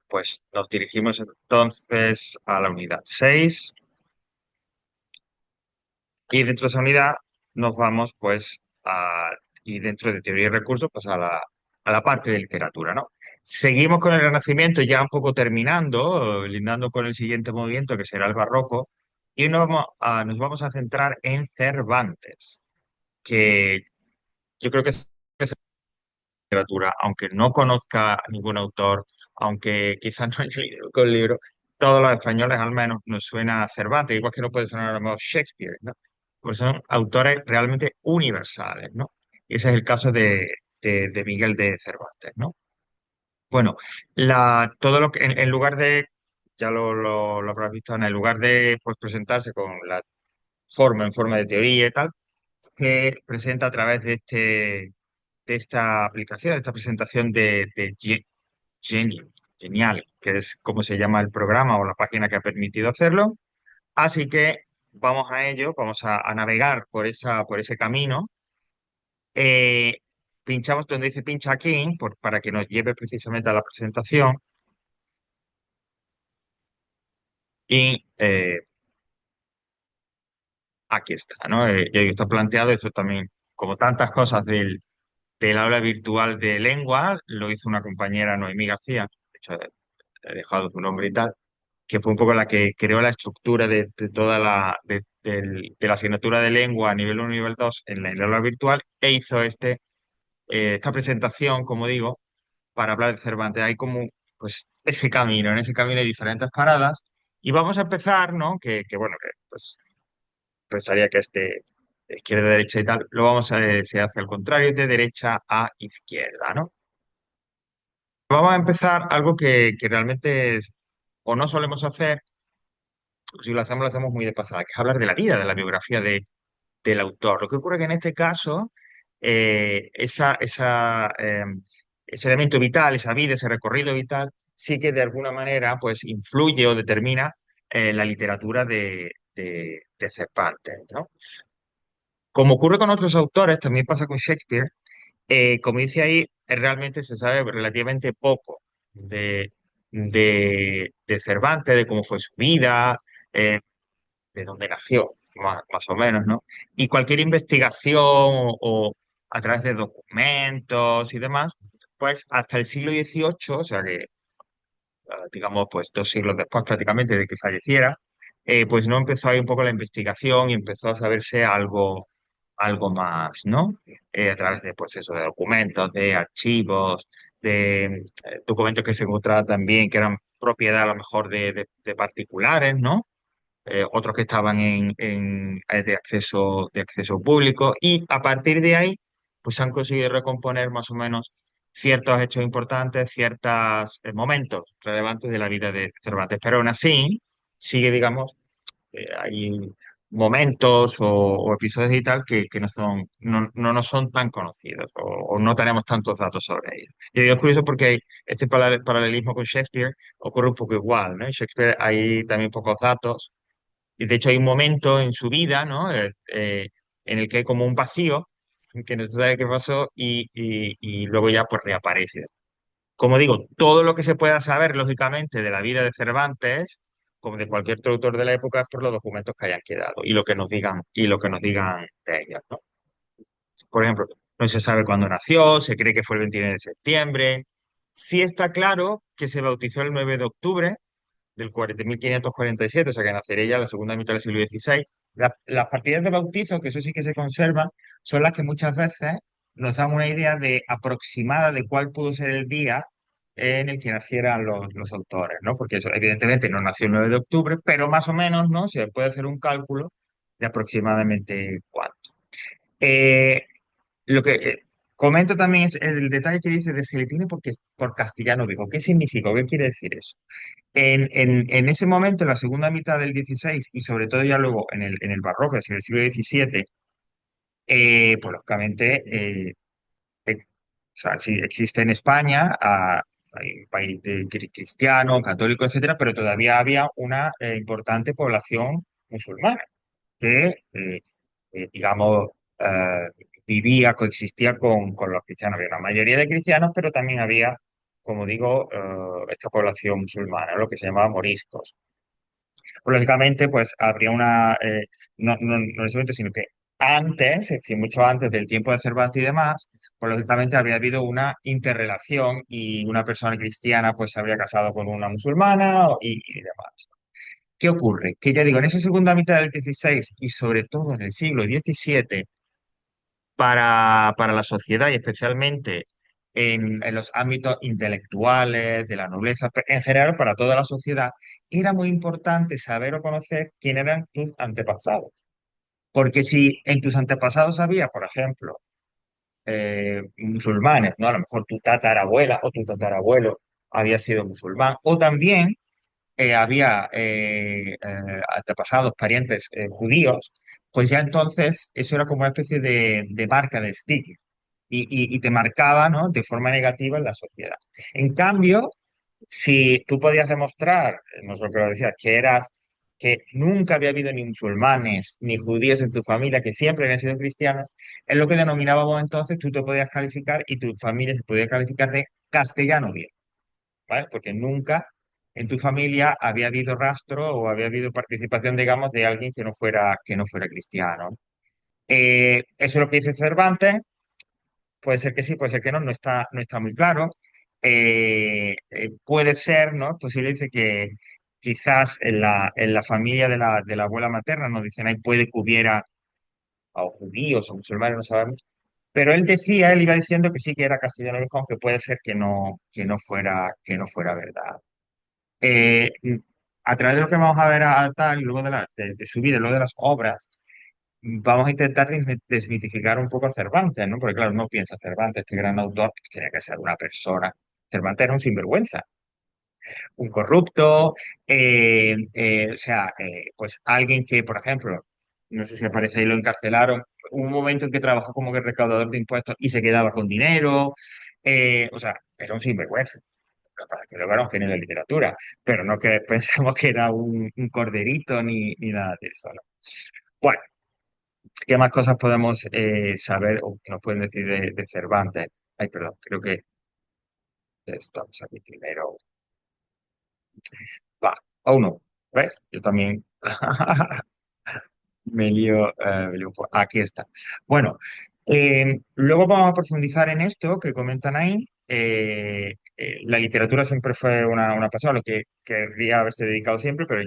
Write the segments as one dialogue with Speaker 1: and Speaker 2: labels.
Speaker 1: pues nos dirigimos entonces a la unidad 6 y dentro de esa unidad nos vamos pues y dentro de teoría y recursos pues a la parte de literatura, ¿no? Seguimos con el Renacimiento ya un poco terminando, lindando con el siguiente movimiento que será el Barroco y nos vamos a centrar en Cervantes, que yo creo que es literatura, aunque no conozca ningún autor, aunque quizás no haya leído el libro, todos los españoles al menos nos suena a Cervantes, igual que no puede sonar a lo mejor Shakespeare, ¿no? Pues son autores realmente universales, ¿no? Y ese es el caso de Miguel de Cervantes, ¿no? Bueno, todo lo que, en lugar de, ya lo habrás visto, en lugar de pues, presentarse con la forma en forma de teoría y tal, que presenta a través de esta aplicación, de esta presentación de Genial, Genial, que es como se llama el programa o la página que ha permitido hacerlo. Así que vamos a ello, vamos a navegar por ese camino. Eh, Pinchamos donde dice pincha aquí para que nos lleve precisamente a la presentación y aquí está, ¿no? Ya está planteado, esto también, como tantas cosas del aula virtual de lengua, lo hizo una compañera Noemí García, de hecho he dejado su nombre y tal, que fue un poco la que creó la estructura de toda de la asignatura de lengua a nivel 1 y nivel 2 en el aula virtual e hizo esta presentación, como digo, para hablar de Cervantes. Hay como pues ese camino, en ese camino hay diferentes paradas y vamos a empezar, ¿no? Que bueno, que pues pensaría que este de izquierda a derecha y tal, lo vamos se hace al contrario, de derecha a izquierda, ¿no? Vamos a empezar algo que realmente o no solemos hacer, o si lo hacemos muy de pasada, que es hablar de la vida, de la biografía del autor. Lo que ocurre que en este caso, ese elemento vital, esa vida, ese recorrido vital, sí que de alguna manera pues influye o determina la literatura de Cervantes, ¿no? Como ocurre con otros autores, también pasa con Shakespeare, como dice ahí, realmente se sabe relativamente poco de Cervantes, de cómo fue su vida, eh, de dónde nació, más o menos, ¿no? Y cualquier investigación o a través de documentos y demás, pues hasta el siglo XVIII, o sea que, digamos, pues 2 siglos después prácticamente de que falleciera, pues no empezó ahí un poco la investigación y empezó a saberse algo más, ¿no? A través de, pues eso, de documentos, de archivos, de documentos que se encontraban también que eran propiedad a lo mejor de particulares, ¿no? Otros que estaban de acceso público, y a partir de ahí, pues han conseguido recomponer más o menos ciertos hechos importantes, ciertos momentos relevantes de la vida de Cervantes. Pero aún así, sigue, digamos, hay momentos o episodios y tal que no nos son tan conocidos o no tenemos tantos datos sobre ellos. Y digo, es curioso porque este paralelismo con Shakespeare ocurre un poco igual, ¿no? En Shakespeare hay también pocos datos y de hecho hay un momento en su vida, ¿no? En el que hay como un vacío, que no se sabe qué pasó y luego ya pues reaparece. Como digo, todo lo que se pueda saber, lógicamente, de la vida de Cervantes, como de cualquier otro autor de la época, es por los documentos que hayan quedado y lo que nos digan de ellos, ¿no? Por ejemplo, no se sabe cuándo nació, se cree que fue el 29 de septiembre. Sí está claro que se bautizó el 9 de octubre del 1547, o sea que nacería ya la segunda mitad del siglo XVI. Las partidas de bautizo, que eso sí que se conservan, son las que muchas veces nos dan una idea de aproximada de cuál pudo ser el día en el que nacieran los autores, ¿no? Porque eso evidentemente no nació el 9 de octubre, pero más o menos, ¿no? Se puede hacer un cálculo de aproximadamente cuándo. Eh, lo que comento también es el detalle que dice de se le tiene por castellano vivo. ¿Qué significa? ¿Qué quiere decir eso? En ese momento, en la segunda mitad del 16 y sobre todo ya luego en el barroco, es decir, el siglo XVII, pues lógicamente, o sea, sí existe en España, hay un país cristiano, católico, etcétera, pero todavía había una importante población musulmana que, digamos, vivía, coexistía con los cristianos. Había una mayoría de cristianos, pero también había como digo, esta población musulmana, lo que se llamaba moriscos. Pues, lógicamente, pues habría no en ese momento, sino que antes, es decir, mucho antes del tiempo de Cervantes y demás, pues lógicamente habría habido una interrelación y una persona cristiana pues se habría casado con una musulmana y demás. ¿Qué ocurre? Que ya digo, en esa segunda mitad del 16 y sobre todo en el siglo XVII, para la sociedad y especialmente en los ámbitos intelectuales, de la nobleza, en general para toda la sociedad, era muy importante saber o conocer quién eran tus antepasados. Porque si en tus antepasados había, por ejemplo, musulmanes, ¿no? A lo mejor tu tatarabuela o tu tatarabuelo había sido musulmán, o también había antepasados, parientes judíos, pues ya entonces eso era como una especie de marca, de estigma, y te marcaba, ¿no? De forma negativa en la sociedad. En cambio, si tú podías demostrar, no sé lo que lo decías, que nunca había habido ni musulmanes ni judíos en tu familia, que siempre habían sido cristianos, es lo que denominábamos entonces, tú te podías calificar y tu familia se podía calificar de castellano bien, ¿vale? Porque nunca en tu familia había habido rastro o había habido participación, digamos, de alguien que no fuera cristiano. Eso es lo que dice Cervantes, puede ser que sí, puede ser que no, no está muy claro. Puede ser, ¿no? Es posible dice que quizás en la familia de la abuela materna, nos dicen ahí, puede que hubiera o judíos o musulmanes, no sabemos. Pero él decía, él iba diciendo que sí que era castellano viejo, aunque puede ser que no fuera verdad. eh, a través de lo que vamos a ver a tal, luego de su vida, y luego de las obras, vamos a intentar desmitificar un poco a Cervantes, ¿no? Porque claro, no piensa Cervantes, este gran autor, pues tiene que ser una persona. Cervantes era un sinvergüenza, un corrupto, o sea, pues alguien que, por ejemplo, no sé si aparece ahí, lo encarcelaron, hubo un momento en que trabajó como que recaudador de impuestos y se quedaba con dinero, o sea, era un sinvergüenza para que luego era un genio de literatura, pero no que pensamos que era un corderito ni nada de eso, ¿no? Bueno, ¿qué más cosas podemos saber o que nos pueden decir de Cervantes? Ay, perdón, creo que estamos aquí primero. Va, o no, ¿ves? Yo también me lío aquí está. Bueno, luego vamos a profundizar en esto que comentan ahí. La literatura siempre fue una pasión, a lo que querría haberse dedicado siempre, pero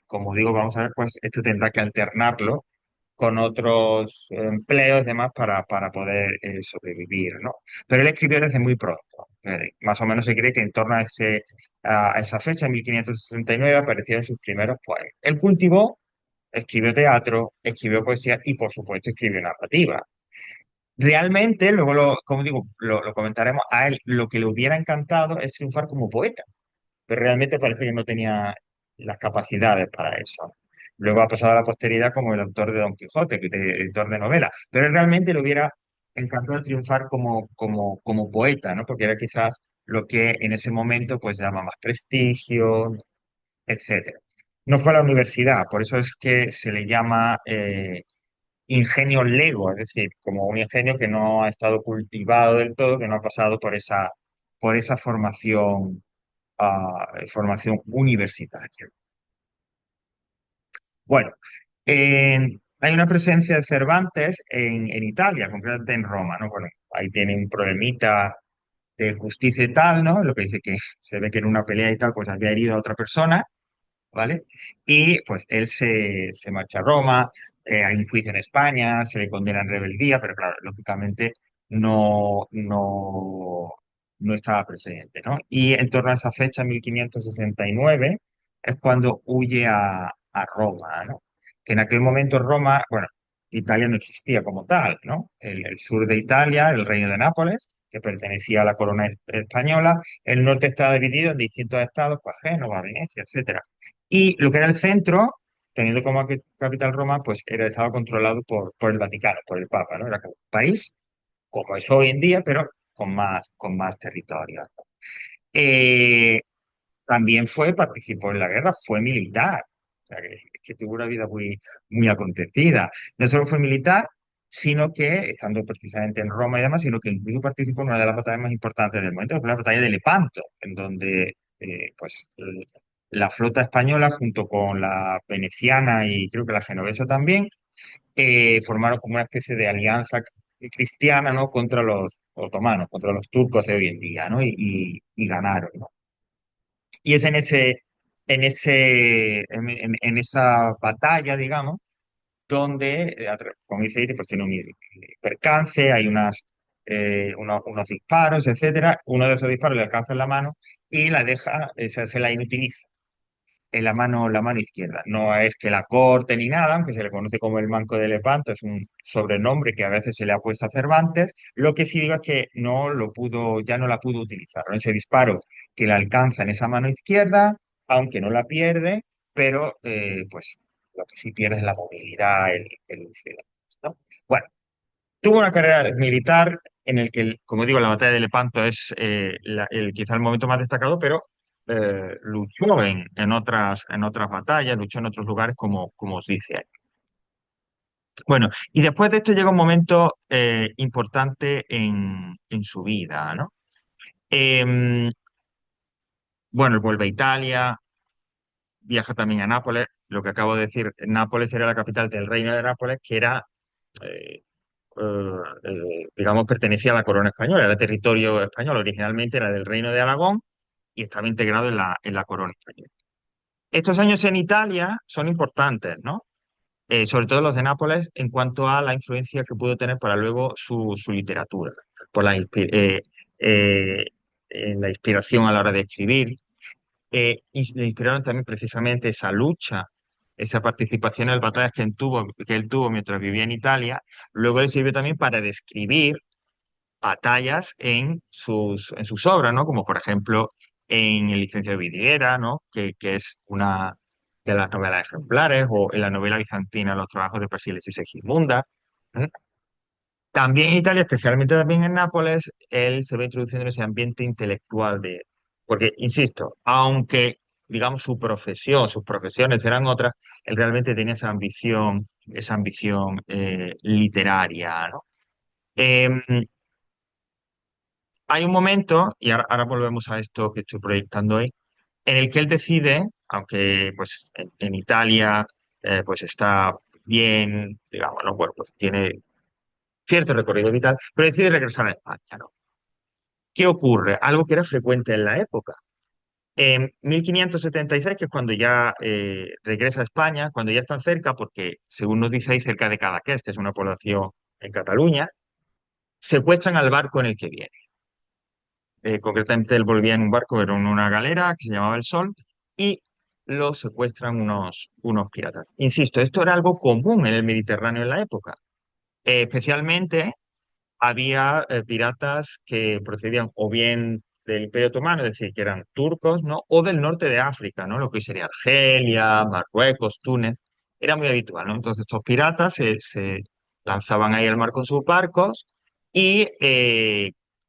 Speaker 1: como digo, vamos a ver, pues esto tendrá que alternarlo con otros empleos y demás para poder sobrevivir, ¿no? Pero él escribió desde muy pronto. Más o menos se cree que en torno a esa fecha, en 1569, aparecieron sus primeros poemas. Él cultivó, escribió teatro, escribió poesía y, por supuesto, escribió narrativa. Realmente, luego, como digo, lo comentaremos, a él lo que le hubiera encantado es triunfar como poeta, pero realmente parece que no tenía las capacidades para eso. Luego ha pasado a la posteridad como el autor de Don Quijote, que es editor de novela, pero él realmente le hubiera encantado triunfar como poeta, ¿no? Porque era quizás lo que en ese momento pues llama más prestigio, etcétera. No fue a la universidad, por eso es que se le llama ingenio lego, es decir, como un ingenio que no ha estado cultivado del todo, que no ha pasado por esa formación, formación universitaria. Bueno, hay una presencia de Cervantes en Italia, concretamente en Roma, ¿no? Bueno, ahí tiene un problemita de justicia y tal, ¿no? Lo que dice que se ve que en una pelea y tal, pues había herido a otra persona, ¿vale? Y pues él se marcha a Roma, hay un juicio en España, se le condena en rebeldía, pero claro, lógicamente no estaba presente, ¿no? Y en torno a esa fecha, 1569, es cuando huye a Roma, ¿no? Que en aquel momento Roma, bueno, Italia no existía como tal, ¿no? El sur de Italia, el reino de Nápoles, que pertenecía a la corona española, el norte estaba dividido en distintos estados, pues Génova, Venecia, etcétera. Y lo que era el centro, teniendo como capital Roma, pues estaba controlado por el Vaticano, por el Papa, ¿no? Era como un país, como es hoy en día, pero con más territorio. Eh, También participó en la guerra, fue militar. O sea, que tuvo una vida muy acontecida. No solo fue militar, sino que, estando precisamente en Roma y demás, sino que incluso participó en una de las batallas más importantes del momento, que fue la batalla de Lepanto, en donde la flota española, junto con la veneciana y creo que la genovesa también, formaron como una especie de alianza cristiana, ¿no? Contra los otomanos, contra los turcos de hoy en día, ¿no? Y ganaron, ¿no? Y es en esa batalla, digamos, donde, como dice, pues tiene un percance, hay unos disparos, etcétera. Uno de esos disparos le alcanza en la mano y la deja, esa se la inutiliza en la mano izquierda. No es que la corte ni nada, aunque se le conoce como el Manco de Lepanto, es un sobrenombre que a veces se le ha puesto a Cervantes. Lo que sí digo es que no lo pudo, ya no la pudo utilizar, ¿no? Ese disparo que le alcanza en esa mano izquierda, aunque no la pierde, pero pues lo que sí pierde es la movilidad, ¿no? Bueno, tuvo una carrera militar en el que, como digo, la batalla de Lepanto es quizá el momento más destacado, pero luchó en otras batallas, luchó en otros lugares, como os dice ahí. Bueno, y después de esto llega un momento importante en su vida, ¿no? Em, bueno, él vuelve a Italia, viaja también a Nápoles. Lo que acabo de decir, Nápoles era la capital del reino de Nápoles, que era eh, digamos, pertenecía a la corona española, era territorio español, originalmente era del Reino de Aragón y estaba integrado en la corona española. Estos años en Italia son importantes, ¿no? Sobre todo los de Nápoles, en cuanto a la influencia que pudo tener para luego su literatura, por eh, la inspiración a la hora de escribir, y le inspiraron también precisamente esa lucha, esa participación en las batallas que él tuvo mientras vivía en Italia. Luego le sirvió también para describir batallas en sus obras, ¿no? Como por ejemplo en El licenciado de Vidriera, ¿no? Que es una de las novelas ejemplares, o en la novela bizantina Los trabajos de Persíles y Segismunda. ¿Mm? También en Italia, especialmente también en Nápoles, él se va introduciendo en ese ambiente intelectual porque, insisto, aunque digamos sus profesiones eran otras, él realmente tenía esa ambición literaria, ¿no? Em, Hay un momento, y ahora volvemos a esto que estoy proyectando hoy, en el que él decide, aunque pues en Italia pues está bien, digamos, ¿no? Bueno, pues tiene cierto recorrido vital, pero decide regresar a España, ¿no? ¿Qué ocurre? Algo que era frecuente en la época. En 1576, que es cuando ya regresa a España, cuando ya están cerca, porque según nos dice ahí, cerca de Cadaqués, que es una población en Cataluña, secuestran al barco en el que viene. Concretamente él volvía en un barco, era en una galera que se llamaba El Sol, y lo secuestran unos piratas. Insisto, esto era algo común en el Mediterráneo en la época. Especialmente había piratas que procedían o bien del Imperio Otomano, es decir, que eran turcos, ¿no? O del norte de África, ¿no? Lo que sería Argelia, Marruecos, Túnez. Era muy habitual, ¿no? Entonces estos piratas se lanzaban ahí al mar con sus barcos y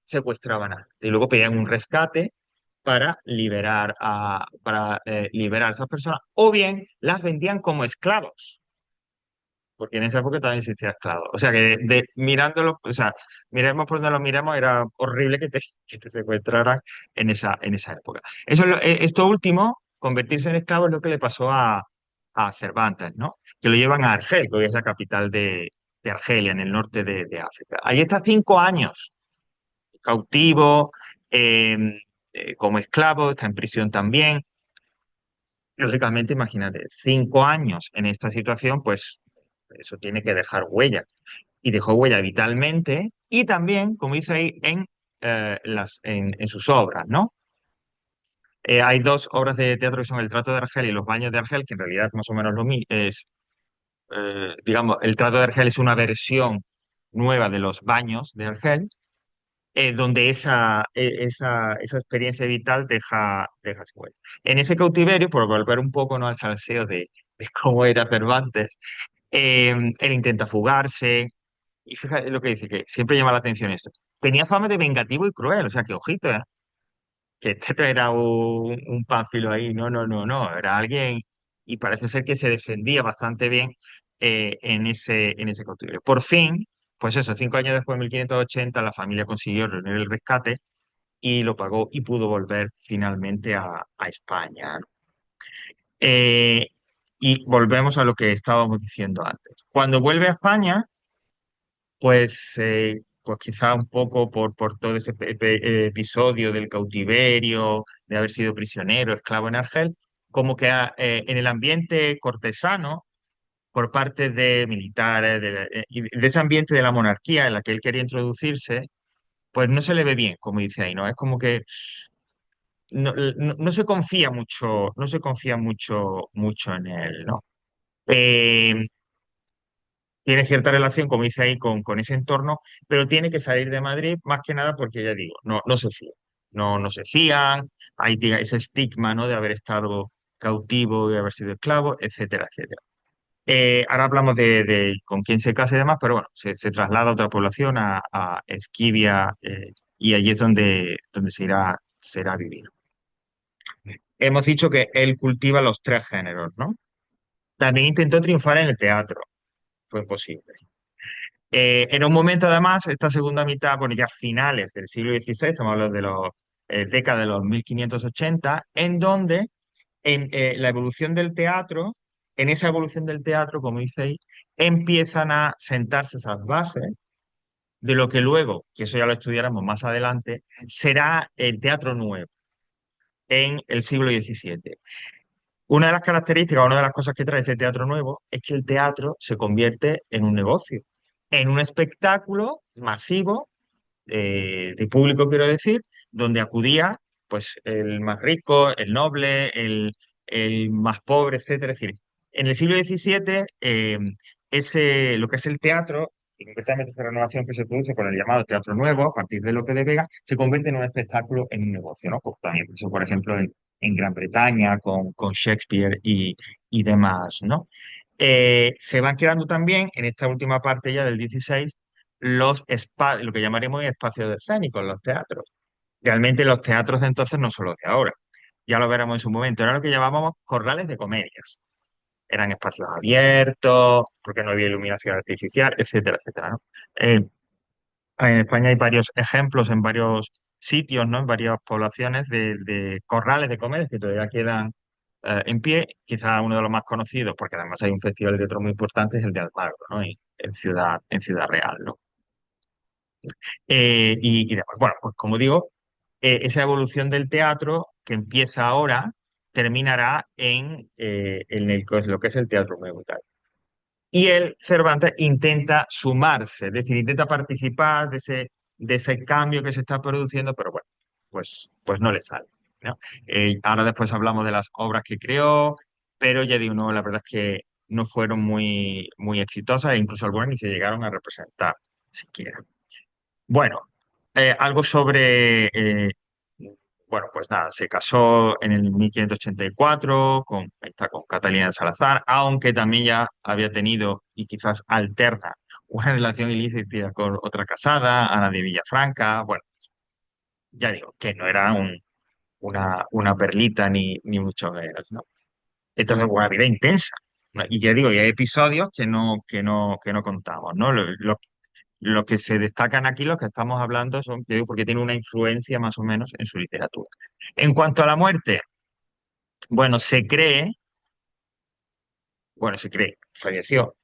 Speaker 1: secuestraban a y luego pedían un rescate para liberar a esas personas, o bien las vendían como esclavos, porque en esa época también existía esclavos. O sea que mirándolo, o sea, miremos por donde lo miremos, era horrible que te secuestraran en esa época. Esto último, convertirse en esclavo, es lo que le pasó a Cervantes, ¿no? Que lo llevan a Argel, que hoy es la capital de Argelia, en el norte de África. Ahí está 5 años, cautivo, eh, como esclavo, está en prisión también. Lógicamente, imagínate, 5 años en esta situación, pues eso tiene que dejar huella. Y dejó huella vitalmente y también, como dice ahí, en sus obras, ¿no? Hay dos obras de teatro que son El trato de Argel y Los baños de Argel, que en realidad es más o menos lo mismo. Digamos, El trato de Argel es una versión nueva de Los baños de Argel, donde esa experiencia vital deja su huella. En ese cautiverio, por volver un poco, ¿no?, al salseo de cómo era Cervantes, él intenta fugarse, y fíjate lo que dice, que siempre llama la atención esto. Tenía fama de vengativo y cruel, o sea que ojito, ¿eh? Que este no era un pánfilo ahí, no, no, no, no, era alguien, y parece ser que se defendía bastante bien, en ese cautiverio. Por fin, pues eso, 5 años después, en 1580, la familia consiguió reunir el rescate y lo pagó y pudo volver finalmente a España, ¿no? Eh, y volvemos a lo que estábamos diciendo antes. Cuando vuelve a España, pues quizá un poco por todo ese episodio del cautiverio, de haber sido prisionero, esclavo en Argel, como que en el ambiente cortesano, por parte de militares, y de ese ambiente de la monarquía en la que él quería introducirse, pues no se le ve bien, como dice ahí, ¿no? Es como que no se confía mucho, no se confía mucho en él, ¿no? Eh, Tiene cierta relación, como dice ahí, con ese entorno, pero tiene que salir de Madrid más que nada porque, ya digo, no se fían. No se fían, hay ese estigma, ¿no? De haber estado cautivo, de haber sido esclavo, etcétera, etcétera. Ahora hablamos de con quién se casa y demás, pero bueno, se traslada a otra población, a Esquivia, y allí es donde se irá a vivir. Hemos dicho que él cultiva los tres géneros, ¿no? También intentó triunfar en el teatro, fue imposible. En un momento, además, esta segunda mitad, bueno, ya finales del siglo XVI, estamos hablando de los décadas de los 1580, en donde la evolución del teatro, en esa evolución del teatro, como dice ahí, empiezan a sentarse esas bases de lo que luego, que eso ya lo estudiaremos más adelante, será el teatro nuevo en el siglo XVII. Una de las características, una de las cosas que trae ese teatro nuevo es que el teatro se convierte en un negocio, en un espectáculo masivo de público, quiero decir, donde acudía pues el más rico, el noble, el más pobre, etcétera. Es decir, en el siglo XVII, lo que es el teatro, y concretamente esa renovación que se produce con el llamado Teatro Nuevo, a partir de Lope de Vega, se convierte en un espectáculo, en un negocio, ¿no? Pues también eso, por ejemplo, en Gran Bretaña, con Shakespeare y demás, ¿no? Se van creando también, en esta última parte ya del 16, lo que llamaremos espacios escénicos, los teatros. Realmente los teatros de entonces no son los de ahora. Ya lo veremos en su momento. Era lo que llamábamos corrales de comedias. Eran espacios abiertos, porque no había iluminación artificial, etcétera, etcétera, ¿no? En España hay varios ejemplos en varios sitios, ¿no? En varias poblaciones de corrales de comedias que todavía quedan en pie. Quizá uno de los más conocidos, porque además hay un festival de teatro muy importante, es el de Almagro, ¿no? En Ciudad Real, ¿no? Y demás. Bueno, pues como digo, esa evolución del teatro que empieza ahora terminará en lo que es el teatro nuevo y tal. Y el Cervantes intenta sumarse, es decir, intenta participar de ese cambio que se está produciendo, pero bueno, pues no le sale, ¿no? Ahora después hablamos de las obras que creó, pero ya digo, no, la verdad es que no fueron muy exitosas e incluso algunas ni se llegaron a representar siquiera. Bueno, algo sobre, bueno, pues nada, se casó en el 1584 con Catalina de Salazar, aunque también ya había tenido y quizás alterna una relación ilícita con otra casada, Ana de Villafranca. Bueno, ya digo, que no era una perlita ni mucho menos, ¿no? Entonces, una vida intensa, ¿no? Y ya digo, y hay episodios que no contamos, ¿no? Lo que se destacan aquí, los que estamos hablando, son, yo digo, porque tiene una influencia más o menos en su literatura. En cuanto a la muerte, bueno, falleció.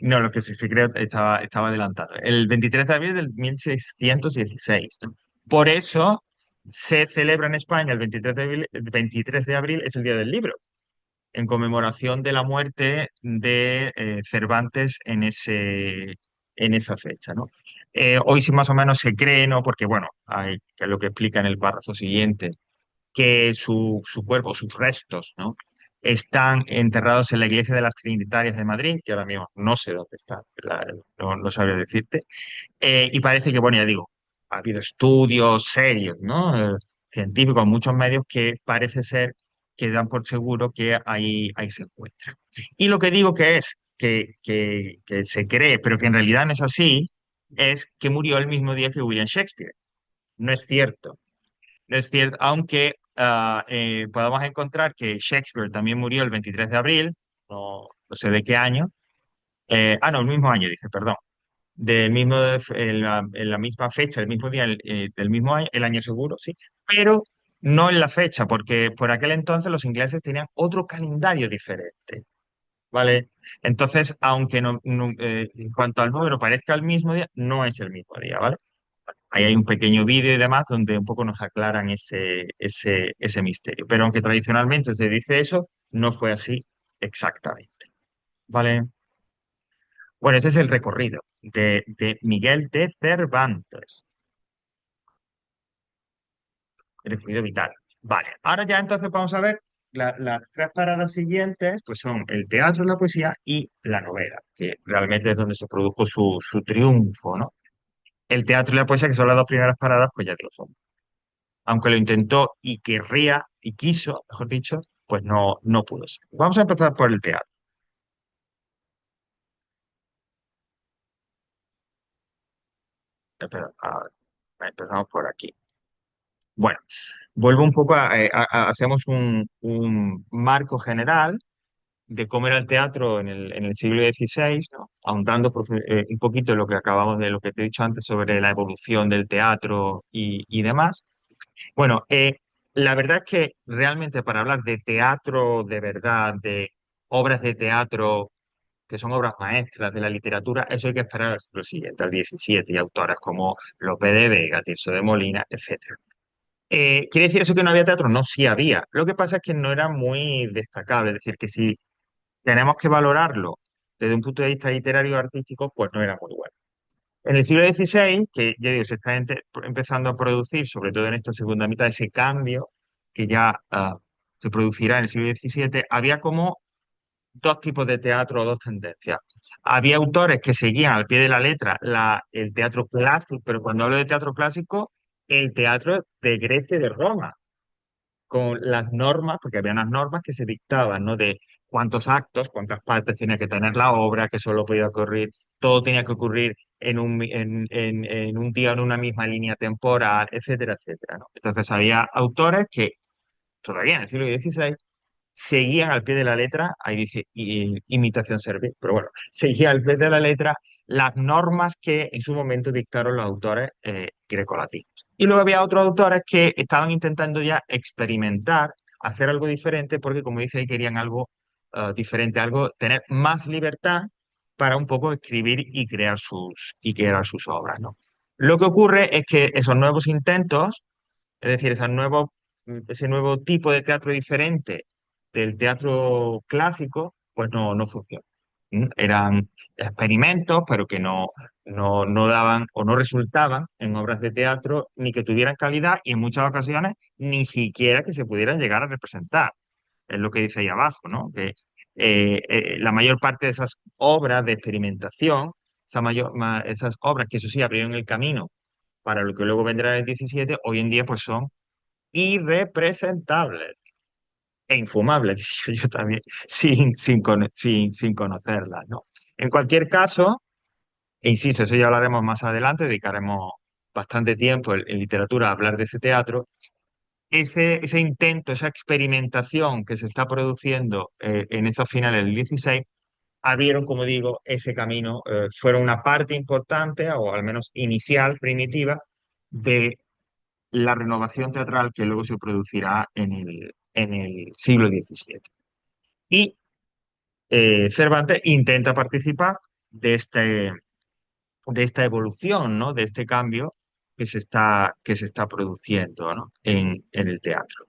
Speaker 1: No, lo que se cree estaba adelantado. El 23 de abril del 1616, ¿no? Por eso se celebra en España el 23 de abril es el Día del Libro, en conmemoración de la muerte de Cervantes en esa fecha, ¿no? Hoy sí más o menos se cree, ¿no? Porque, bueno, que es lo que explica en el párrafo siguiente, que su cuerpo, sus restos, ¿no? Están enterrados en la iglesia de las Trinitarias de Madrid, que ahora mismo no sé dónde está, no sabría decirte. Y parece que, bueno, ya digo, ha habido estudios serios, ¿no? Científicos, muchos medios que parece ser que dan por seguro que ahí se encuentra. Y lo que digo que es que se cree, pero que en realidad no es así, es que murió el mismo día que William Shakespeare. No es cierto. No es cierto, aunque podamos encontrar que Shakespeare también murió el 23 de abril, no sé de qué año, No, el mismo año, dije, perdón. Del mismo, en la misma fecha, el mismo día del mismo año, el año seguro, sí, pero no en la fecha, porque por aquel entonces los ingleses tenían otro calendario diferente, ¿vale? Entonces, aunque en cuanto al número parezca el mismo día, no es el mismo día, ¿vale? Ahí hay un pequeño vídeo y demás donde un poco nos aclaran ese misterio. Pero aunque tradicionalmente se dice eso, no fue así exactamente, ¿vale? Bueno, ese es el recorrido de Miguel de Cervantes, el recorrido vital. Vale, ahora ya entonces vamos a ver las tres paradas siguientes, pues son el teatro, la poesía y la novela, que realmente es donde se produjo su triunfo, ¿no? El teatro y la poesía, que son las dos primeras paradas, pues ya digo, son. Aunque lo intentó y querría y quiso, mejor dicho, pues no pudo ser. Vamos a empezar por el teatro. Empezamos por aquí. Bueno, vuelvo un poco hacemos un marco general de cómo era el teatro en el siglo XVI, ¿no? Ahondando un poquito en lo que acabamos de lo que te he dicho antes sobre la evolución del teatro y demás. Bueno, la verdad es que realmente para hablar de teatro de verdad, de obras de teatro que son obras maestras de la literatura, eso hay que esperar al siglo siguiente, al XVII, y autores como Lope de Vega, Tirso de Molina, etcétera. ¿Quiere decir eso que no había teatro? No, sí había. Lo que pasa es que no era muy destacable. Es decir, que si tenemos que valorarlo desde un punto de vista literario o artístico, pues no era muy bueno. En el siglo XVI, que ya digo, se está empezando a producir, sobre todo en esta segunda mitad, ese cambio que ya se producirá en el siglo XVII, había como dos tipos de teatro o dos tendencias. Había autores que seguían al pie de la letra el teatro clásico, pero cuando hablo de teatro clásico, el teatro de Grecia y de Roma con las normas, porque había unas normas que se dictaban, ¿no? De cuántos actos, cuántas partes tenía que tener la obra, que solo podía ocurrir, todo tenía que ocurrir en un día, en una misma línea temporal, etcétera, etcétera, ¿no? Entonces había autores que todavía en el siglo XVI seguían al pie de la letra, ahí dice imitación servil, pero bueno, seguían al pie de la letra las normas que en su momento dictaron los autores grecolatinos. Y luego había otros autores que estaban intentando ya experimentar, hacer algo diferente, porque como dice ahí, querían algo diferente, algo, tener más libertad para un poco escribir y crear sus obras, ¿no? Lo que ocurre es que esos nuevos intentos, es decir, ese nuevo tipo de teatro diferente del teatro clásico, pues no funcionó. Eran experimentos, pero que no daban o no resultaban en obras de teatro ni que tuvieran calidad y en muchas ocasiones ni siquiera que se pudieran llegar a representar. Es lo que dice ahí abajo, ¿no? Que la mayor parte de esas obras de experimentación, esas obras que eso sí abrieron el camino para lo que luego vendrá en el 17, hoy en día pues son irrepresentables e infumables, diría yo también, sin conocerlas, ¿no? En cualquier caso, e insisto, eso ya hablaremos más adelante, dedicaremos bastante tiempo en literatura a hablar de ese teatro, ese intento, esa experimentación que se está produciendo en esos finales del 16, abrieron, como digo, ese camino, fueron una parte importante, o al menos inicial, primitiva, de la renovación teatral que luego se producirá en el siglo XVII. Y Cervantes intenta participar de, este, de esta evolución, ¿no? De este cambio que se está produciendo, ¿no? En el teatro.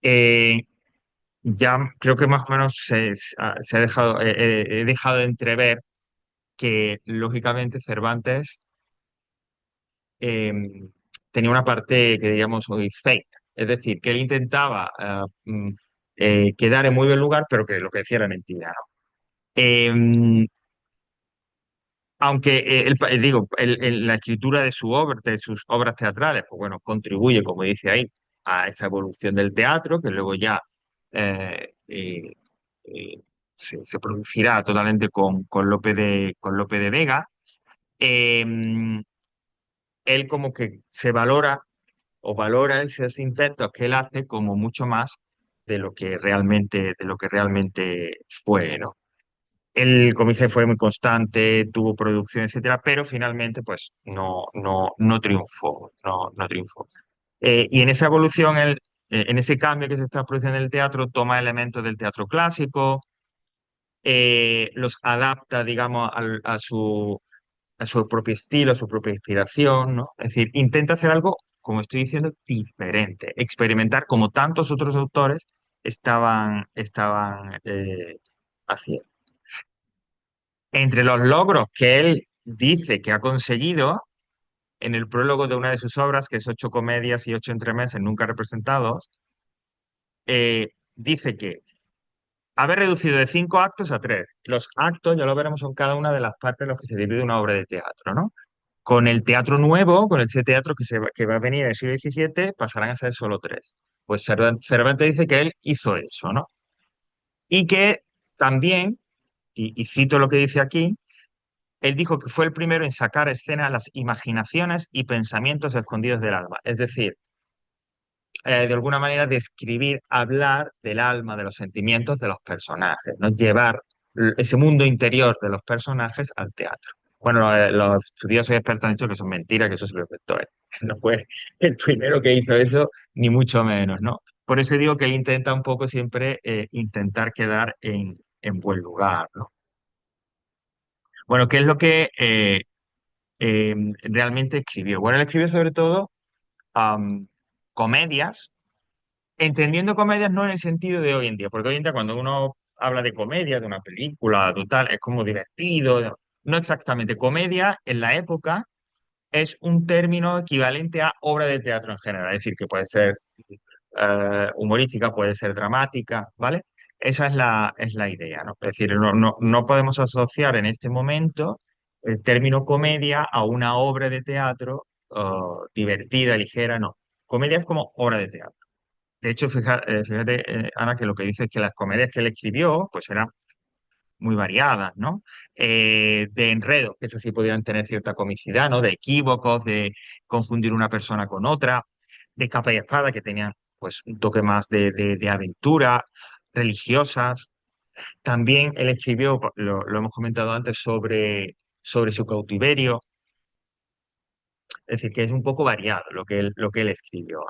Speaker 1: Eh, ya creo que más o menos se ha dejado, he dejado de entrever que, lógicamente, Cervantes eh, tenía una parte que diríamos hoy fake, es decir, que él intentaba quedar en muy buen lugar, pero que lo que decía era mentira, ¿no? Eh, Aunque, digo, la escritura de de sus obras teatrales, pues bueno, contribuye, como dice ahí, a esa evolución del teatro, que luego ya eh, eh, eh, se producirá totalmente con Lope de Vega. Eh, Él como que se valora o valora esos intentos que él hace como mucho más. de lo que realmente fue, ¿no? Él, como dice, fue muy constante, tuvo producción, etcétera, pero finalmente, pues, no triunfó, no triunfó. Y en esa evolución, en ese cambio que se está produciendo en el teatro, toma elementos del teatro clásico, los adapta, digamos, a su propio estilo, a su propia inspiración, ¿no? Es decir, intenta hacer algo, como estoy diciendo, diferente, experimentar como tantos otros autores estaban haciendo. Entre los logros que él dice que ha conseguido, en el prólogo de una de sus obras, que es Ocho comedias y ocho entremeses nunca representados, dice que haber reducido de cinco actos a tres. Los actos, ya lo veremos, son cada una de las partes en las que se divide una obra de teatro, ¿no? Con el teatro nuevo, con ese teatro que va a venir en el siglo XVII, pasarán a ser solo tres. Pues Cervantes dice que él hizo eso, ¿no? Y que también, y cito lo que dice aquí, él dijo que fue el primero en sacar a escena las imaginaciones y pensamientos escondidos del alma. Es decir, de alguna manera describir, hablar del alma, de los sentimientos de los personajes, ¿no? Llevar ese mundo interior de los personajes al teatro. Bueno, los estudiosos y expertos han dicho que son mentiras, que eso se lo inventó él. No fue el primero que hizo eso, ni mucho menos, ¿no? Por eso digo que él intenta un poco siempre intentar quedar en buen lugar, ¿no? Bueno, ¿qué es lo que realmente escribió? Bueno, él escribió sobre todo am, comedias, entendiendo comedias no en el sentido de hoy en día, porque hoy en día cuando uno habla de comedia, de una película, de tal, es como divertido, no exactamente. Comedia en la época es un término equivalente a obra de teatro en general, es decir, que puede ser humorística, puede ser dramática, ¿vale? Esa es la idea, ¿no? Es decir, no podemos asociar en este momento el término comedia a una obra de teatro divertida, ligera, no. Comedia es como obra de teatro. De hecho, fíjate, Ana, que lo que dice es que las comedias que él escribió, pues eran muy variadas, ¿no? De enredos, que eso sí podrían tener cierta comicidad, ¿no? De equívocos, de confundir una persona con otra, de capa y espada, que tenían pues un toque más de aventura, religiosas. También él escribió, lo hemos comentado antes, sobre su cautiverio, es decir, que es un poco variado lo que él escribió.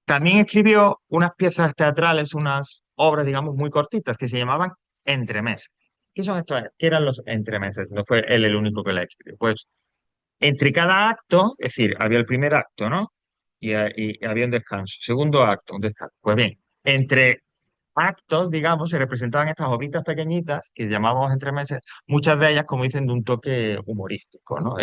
Speaker 1: También escribió unas piezas teatrales, unas obras, digamos, muy cortitas que se llamaban entremeses. ¿Qué son estos? ¿Qué eran los entremeses? No fue él el único que la escribió. Pues entre cada acto, es decir, había el primer acto, ¿no? Y había un descanso. Segundo acto, un descanso. Pues bien, entre actos, digamos, se representaban estas ovitas pequeñitas que llamábamos entremeses, muchas de ellas, como dicen, de un toque humorístico, ¿no?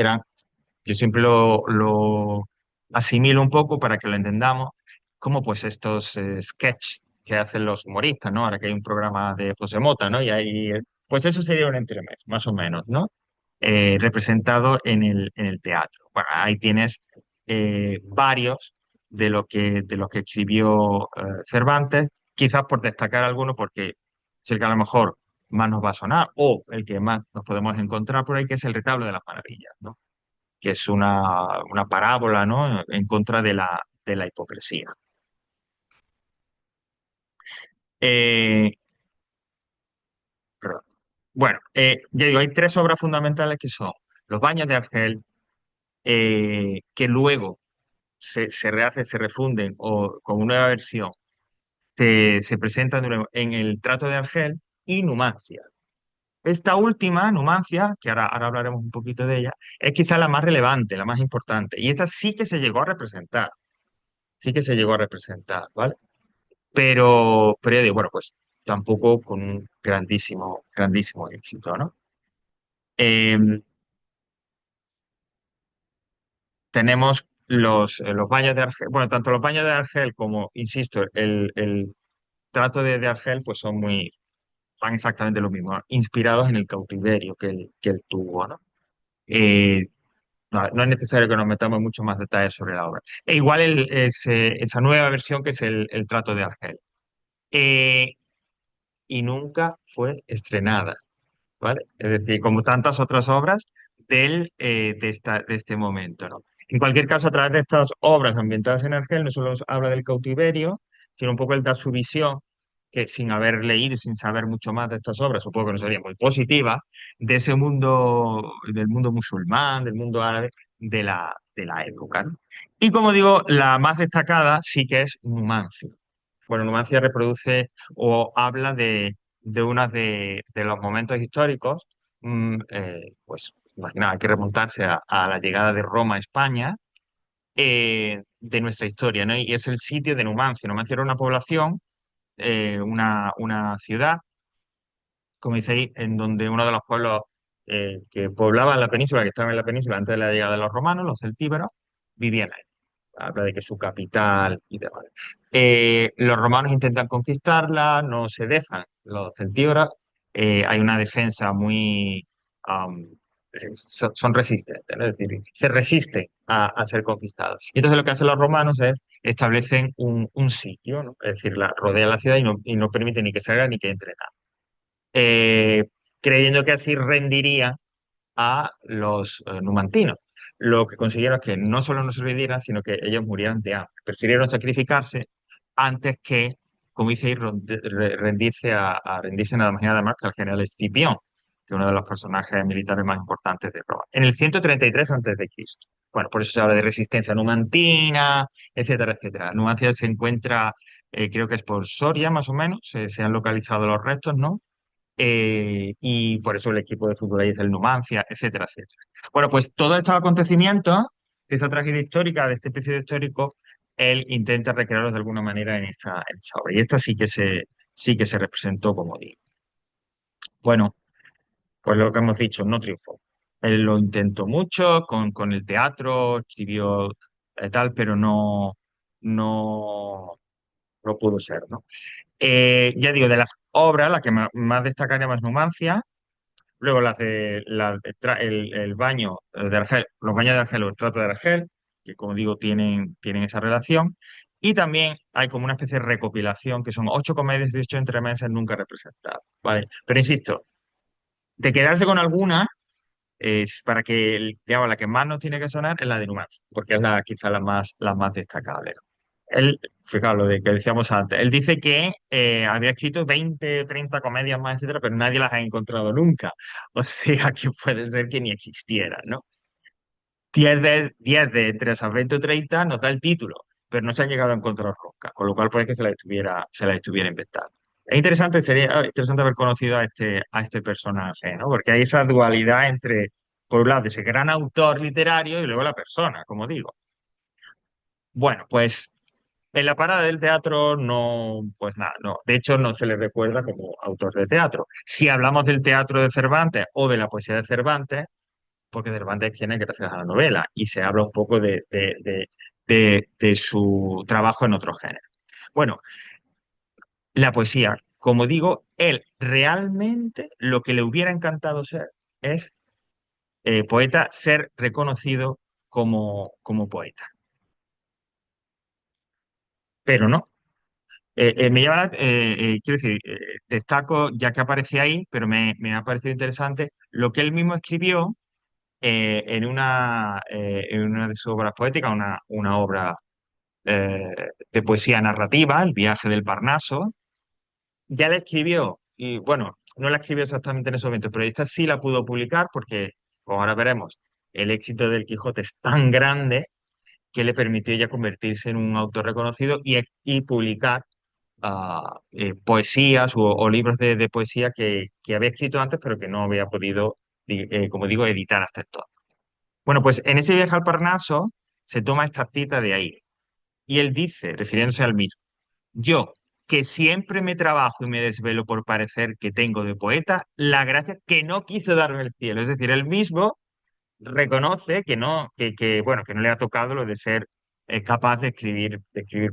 Speaker 1: Yo siempre lo asimilo un poco para que lo entendamos, como pues estos sketches que hacen los humoristas, ¿no? Ahora que hay un programa de José Mota, ¿no? Y ahí, pues eso sería un entremés, más o menos, ¿no? Representado en el teatro. Bueno, ahí tienes varios de lo que escribió Cervantes, quizás por destacar alguno, porque es el que a lo mejor más nos va a sonar, o el que más nos podemos encontrar por ahí, que es el retablo de las maravillas, ¿no? Que es una parábola, ¿no? En contra de la hipocresía. Eh, perdón. Bueno, ya digo, hay tres obras fundamentales que son Los baños de Argel, que luego se rehace, se refunden o con una nueva versión se presentan de nuevo en el Trato de Argel y Numancia. Esta última, Numancia, que ahora hablaremos un poquito de ella, es quizá la más relevante, la más importante. Y esta sí que se llegó a representar, sí que se llegó a representar, ¿vale? Pero ya digo, bueno, pues tampoco con un grandísimo éxito, ¿no? Eh, tenemos los baños de Argel, bueno, tanto los baños de Argel como, insisto, el trato de Argel, pues son exactamente lo mismo, ¿no? Inspirados en el cautiverio que él tuvo, ¿no? Eh, no es necesario que nos metamos en mucho más detalles sobre la obra. E igual esa nueva versión que es el trato de Argel. Eh, y nunca fue estrenada. ¿Vale? Es decir, como tantas otras obras de este momento, ¿no? En cualquier caso, a través de estas obras ambientadas en Argel, no solo nos habla del cautiverio, sino un poco él da su visión, que sin haber leído y sin saber mucho más de estas obras, supongo que no sería muy positiva, de ese mundo, del mundo musulmán, del mundo árabe, de la época, ¿no? Y como digo, la más destacada sí que es Numancia. Bueno, Numancia reproduce o habla de uno de los momentos históricos, pues imagina, hay que remontarse a la llegada de Roma a España, de nuestra historia, ¿no? Y es el sitio de Numancia. Numancia era una población, una ciudad, como dice en donde uno de los pueblos que poblaban la península, que estaban en la península antes de la llegada de los romanos, los celtíberos, vivían ahí. Habla de que su capital y demás. Los romanos intentan conquistarla, no se dejan. Los celtíberos, hay una defensa muy... am, son resistentes, ¿no? Es decir, se resisten a ser conquistados. Y entonces lo que hacen los romanos es establecen un sitio, ¿no? Es decir, rodean la ciudad y no permiten ni que salga ni que entre nada. Eh, Creyendo que así rendirían a los numantinos. Lo que consiguieron es que no solo no se rindieran, sino que ellos murieran de hambre. Prefirieron sacrificarse antes que, como dice, rendirse a rendirse nada más y nada más que al general Escipión, que es uno de los personajes militares más importantes de Roma. En el 133 antes de Cristo. Bueno, por eso se habla de resistencia numantina, etcétera, etcétera. Numancia se encuentra, creo que es por Soria, más o menos, se han localizado los restos, ¿no? Y por eso el equipo de fútbol ahí es el Numancia, etcétera, etcétera. Bueno, pues todos estos acontecimientos de esta tragedia histórica, de este episodio histórico, él intenta recrearlos de alguna manera en esta obra. Y esta sí que se representó, como digo. Bueno, pues lo que hemos dicho, no triunfó. Él lo intentó mucho con el teatro, escribió tal, pero no, no pudo ser, ¿no? Ya digo, de las obras, la que más destacaría más Numancia. Luego el baño de Argel, los baños de Argel o el trato de Argel, que como digo tienen esa relación. Y también hay como una especie de recopilación, que son 8 comedias de 8 entremeses nunca representadas, ¿vale? Pero insisto, de quedarse con alguna, es para que, digamos, la que más nos tiene que sonar es la de Numancia, porque es quizá la más destacable, ¿no? Él, fijaos lo de que decíamos antes, él dice que había escrito 20 o 30 comedias más, etcétera, pero nadie las ha encontrado nunca. O sea que puede ser que ni existieran, ¿no? 10 de entre esas 20 o 30 nos da el título, pero no se han llegado a encontrar nunca, con lo cual puede que se la estuviera inventando. Sería interesante haber conocido a este personaje, ¿no? Porque hay esa dualidad entre, por un lado, ese gran autor literario y luego la persona, como digo. Bueno, pues en la parada del teatro no, pues nada, no. De hecho, no se le recuerda como autor de teatro. Si hablamos del teatro de Cervantes o de la poesía de Cervantes, porque Cervantes tiene gracias a la novela y se habla un poco de su trabajo en otros géneros. Bueno, la poesía, como digo, él realmente lo que le hubiera encantado ser es poeta, ser reconocido como poeta, pero no. Quiero decir, destaco, ya que aparece ahí, pero me ha parecido interesante lo que él mismo escribió en una de sus obras poéticas, una obra eh, de poesía narrativa, El viaje del Parnaso. Ya la escribió, y bueno, no la escribió exactamente en ese momento, pero esta sí la pudo publicar porque, como ahora veremos, el éxito del Quijote es tan grande que le permitió ya convertirse en un autor reconocido y publicar poesías o libros de poesía que había escrito antes, pero que no había podido, como digo, editar hasta entonces. Bueno, pues en ese viaje al Parnaso se toma esta cita de ahí. Y él dice, refiriéndose al mismo, yo, que siempre me trabajo y me desvelo por parecer que tengo de poeta, la gracia que no quiso darme el cielo. Es decir, él mismo reconoce que no, bueno, que no le ha tocado lo de ser capaz de escribir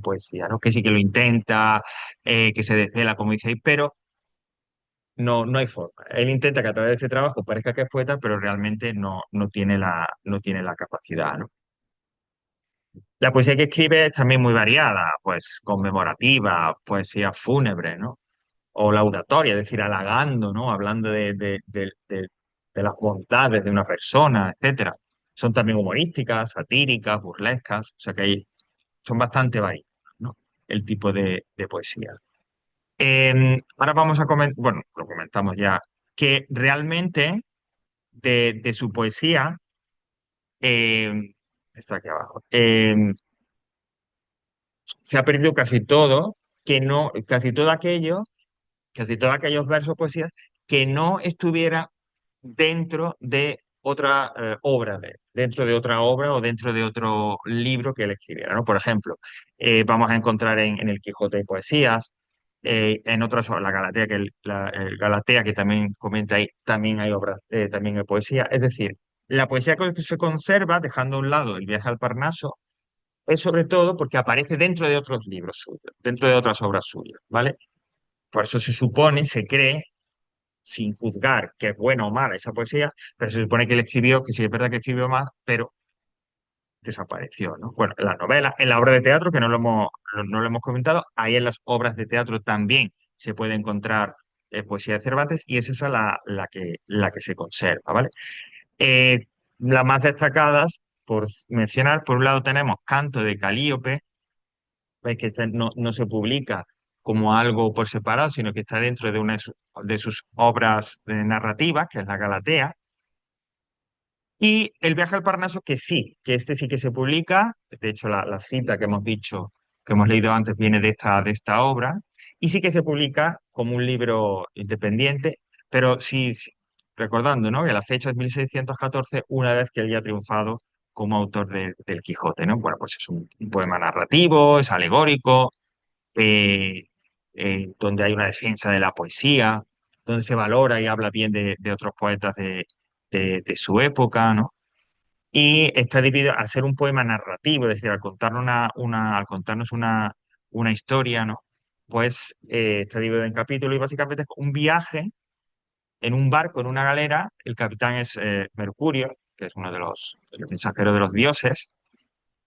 Speaker 1: poesía, ¿no? Que sí que lo intenta, que se desvela, como dice ahí, pero no hay forma. Él intenta que a través de ese trabajo parezca que es poeta, pero realmente no tiene la capacidad, ¿no? La poesía que escribe es también muy variada, pues conmemorativa, poesía fúnebre, ¿no? O laudatoria, es decir, halagando, ¿no? Hablando de las bondades de una persona, etcétera. Son también humorísticas, satíricas, burlescas, o sea que son bastante variadas, ¿no? el tipo de poesía. Ahora vamos a comentar, bueno, lo comentamos ya, que realmente de su poesía, eh, está aquí abajo, se ha perdido casi todo, que no, casi todos aquellos versos, poesías, que no estuviera dentro de otra obra, dentro de otra obra o dentro de otro libro que él escribiera, ¿no? Por ejemplo, vamos a encontrar en el Quijote de Poesías, en otras, la Galatea, el Galatea, que también comenta ahí, también hay obras, también hay poesía. Es decir, la poesía que se conserva, dejando a un lado el viaje al Parnaso, es sobre todo porque aparece dentro de otros libros suyos, dentro de otras obras suyas, ¿vale? Por eso se supone, se cree, sin juzgar que es buena o mala esa poesía, pero se supone que él escribió, que sí es verdad que escribió más, pero desapareció, ¿no? Bueno, en la novela, en la obra de teatro, que no lo hemos comentado, ahí en las obras de teatro también se puede encontrar poesía de Cervantes y es esa la que se conserva, ¿vale? Eh, las más destacadas, por mencionar, por un lado tenemos Canto de Calíope, veis que este no se publica como algo por separado, sino que está dentro de una de sus obras narrativas, que es la Galatea. Y El viaje al Parnaso, que sí, que este sí que se publica. De hecho, la cita que hemos dicho, que hemos leído antes, viene de esta obra. Y sí que se publica como un libro independiente, pero sí, recordando, ¿no? Que la fecha es 1614, una vez que él ya ha triunfado como autor del Quijote, ¿no? Bueno, pues es un poema narrativo, es alegórico, eh, donde hay una defensa de la poesía, donde se valora y habla bien de otros poetas de su época, ¿no? Y está dividido, al ser un poema narrativo, es decir, al contarnos una historia, ¿no? Pues está dividido en capítulos y básicamente es un viaje en un barco, en una galera. El capitán es Mercurio, que es uno de los mensajeros de los dioses,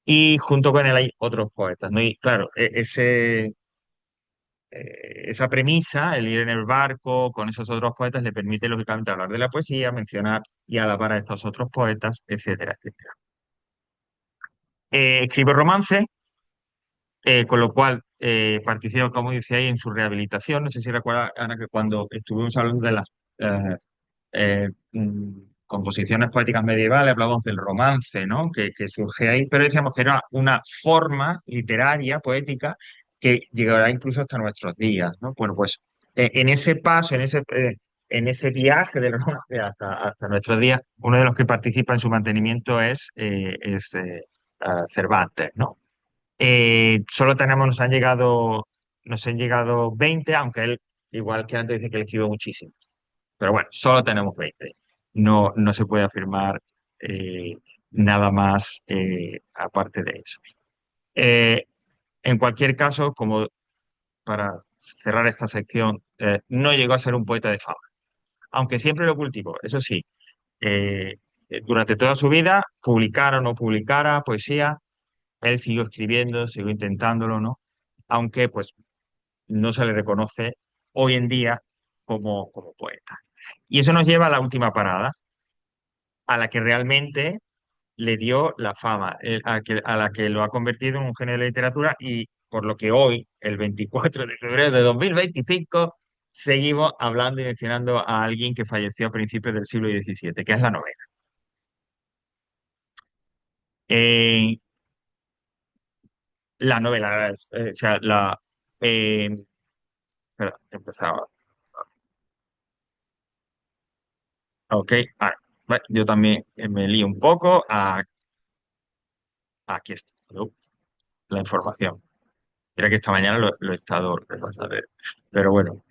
Speaker 1: y junto con él hay otros poetas, ¿no? Y claro, esa premisa, el ir en el barco con esos otros poetas, le permite lógicamente hablar de la poesía, mencionar y alabar a estos otros poetas, etcétera, etcétera. Escribe romance, con lo cual participa, como dice ahí, en su rehabilitación. No sé si recuerda, Ana, que cuando estuvimos hablando de las composiciones poéticas medievales, hablábamos del romance, ¿no? Que surge ahí, pero decíamos que era una forma literaria, poética, que llegará incluso hasta nuestros días, ¿no? Bueno, pues en ese paso, en ese viaje del romance hasta nuestros días, uno de los que participa en su mantenimiento es Cervantes, ¿no? Solo tenemos, nos han llegado 20, aunque él, igual que antes, dice que él escribió muchísimo. Pero bueno, solo tenemos 20. No se puede afirmar eh, nada más aparte de eso. Eh, en cualquier caso, como para cerrar esta sección, no llegó a ser un poeta de fama, aunque siempre lo cultivó. Eso sí, eh, durante toda su vida, publicara o no publicara poesía, él siguió escribiendo, siguió intentándolo, ¿no? Aunque pues no se le reconoce hoy en día como poeta. Y eso nos lleva a la última parada, a la que realmente le dio la fama, a la que lo ha convertido en un genio de la literatura y por lo que hoy, el 24 de febrero de 2025, seguimos hablando y mencionando a alguien que falleció a principios del siglo XVII, que es la novela. Eh, la novela, o sea, eh, espera, empezaba. Ok, ah, yo también me lío un poco. Aquí está la información. Mira que esta mañana lo he estado repasando. Pero bueno.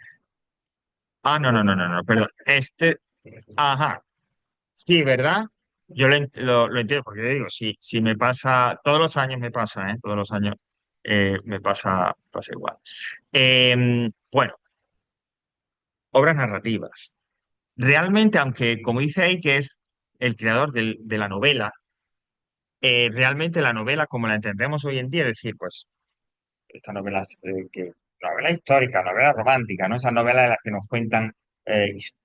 Speaker 1: Ah, no, perdón. Ajá, sí, ¿verdad? Yo lo entiendo, porque yo digo, si me pasa, todos los años me pasa, ¿eh? Todos los años pasa igual. Bueno, obras narrativas. Realmente, aunque como dice ahí que es el creador de la novela, realmente la novela como la entendemos hoy en día, es decir, pues estas novelas, novela histórica, novela romántica, ¿no? Esas novelas en las que nos cuentan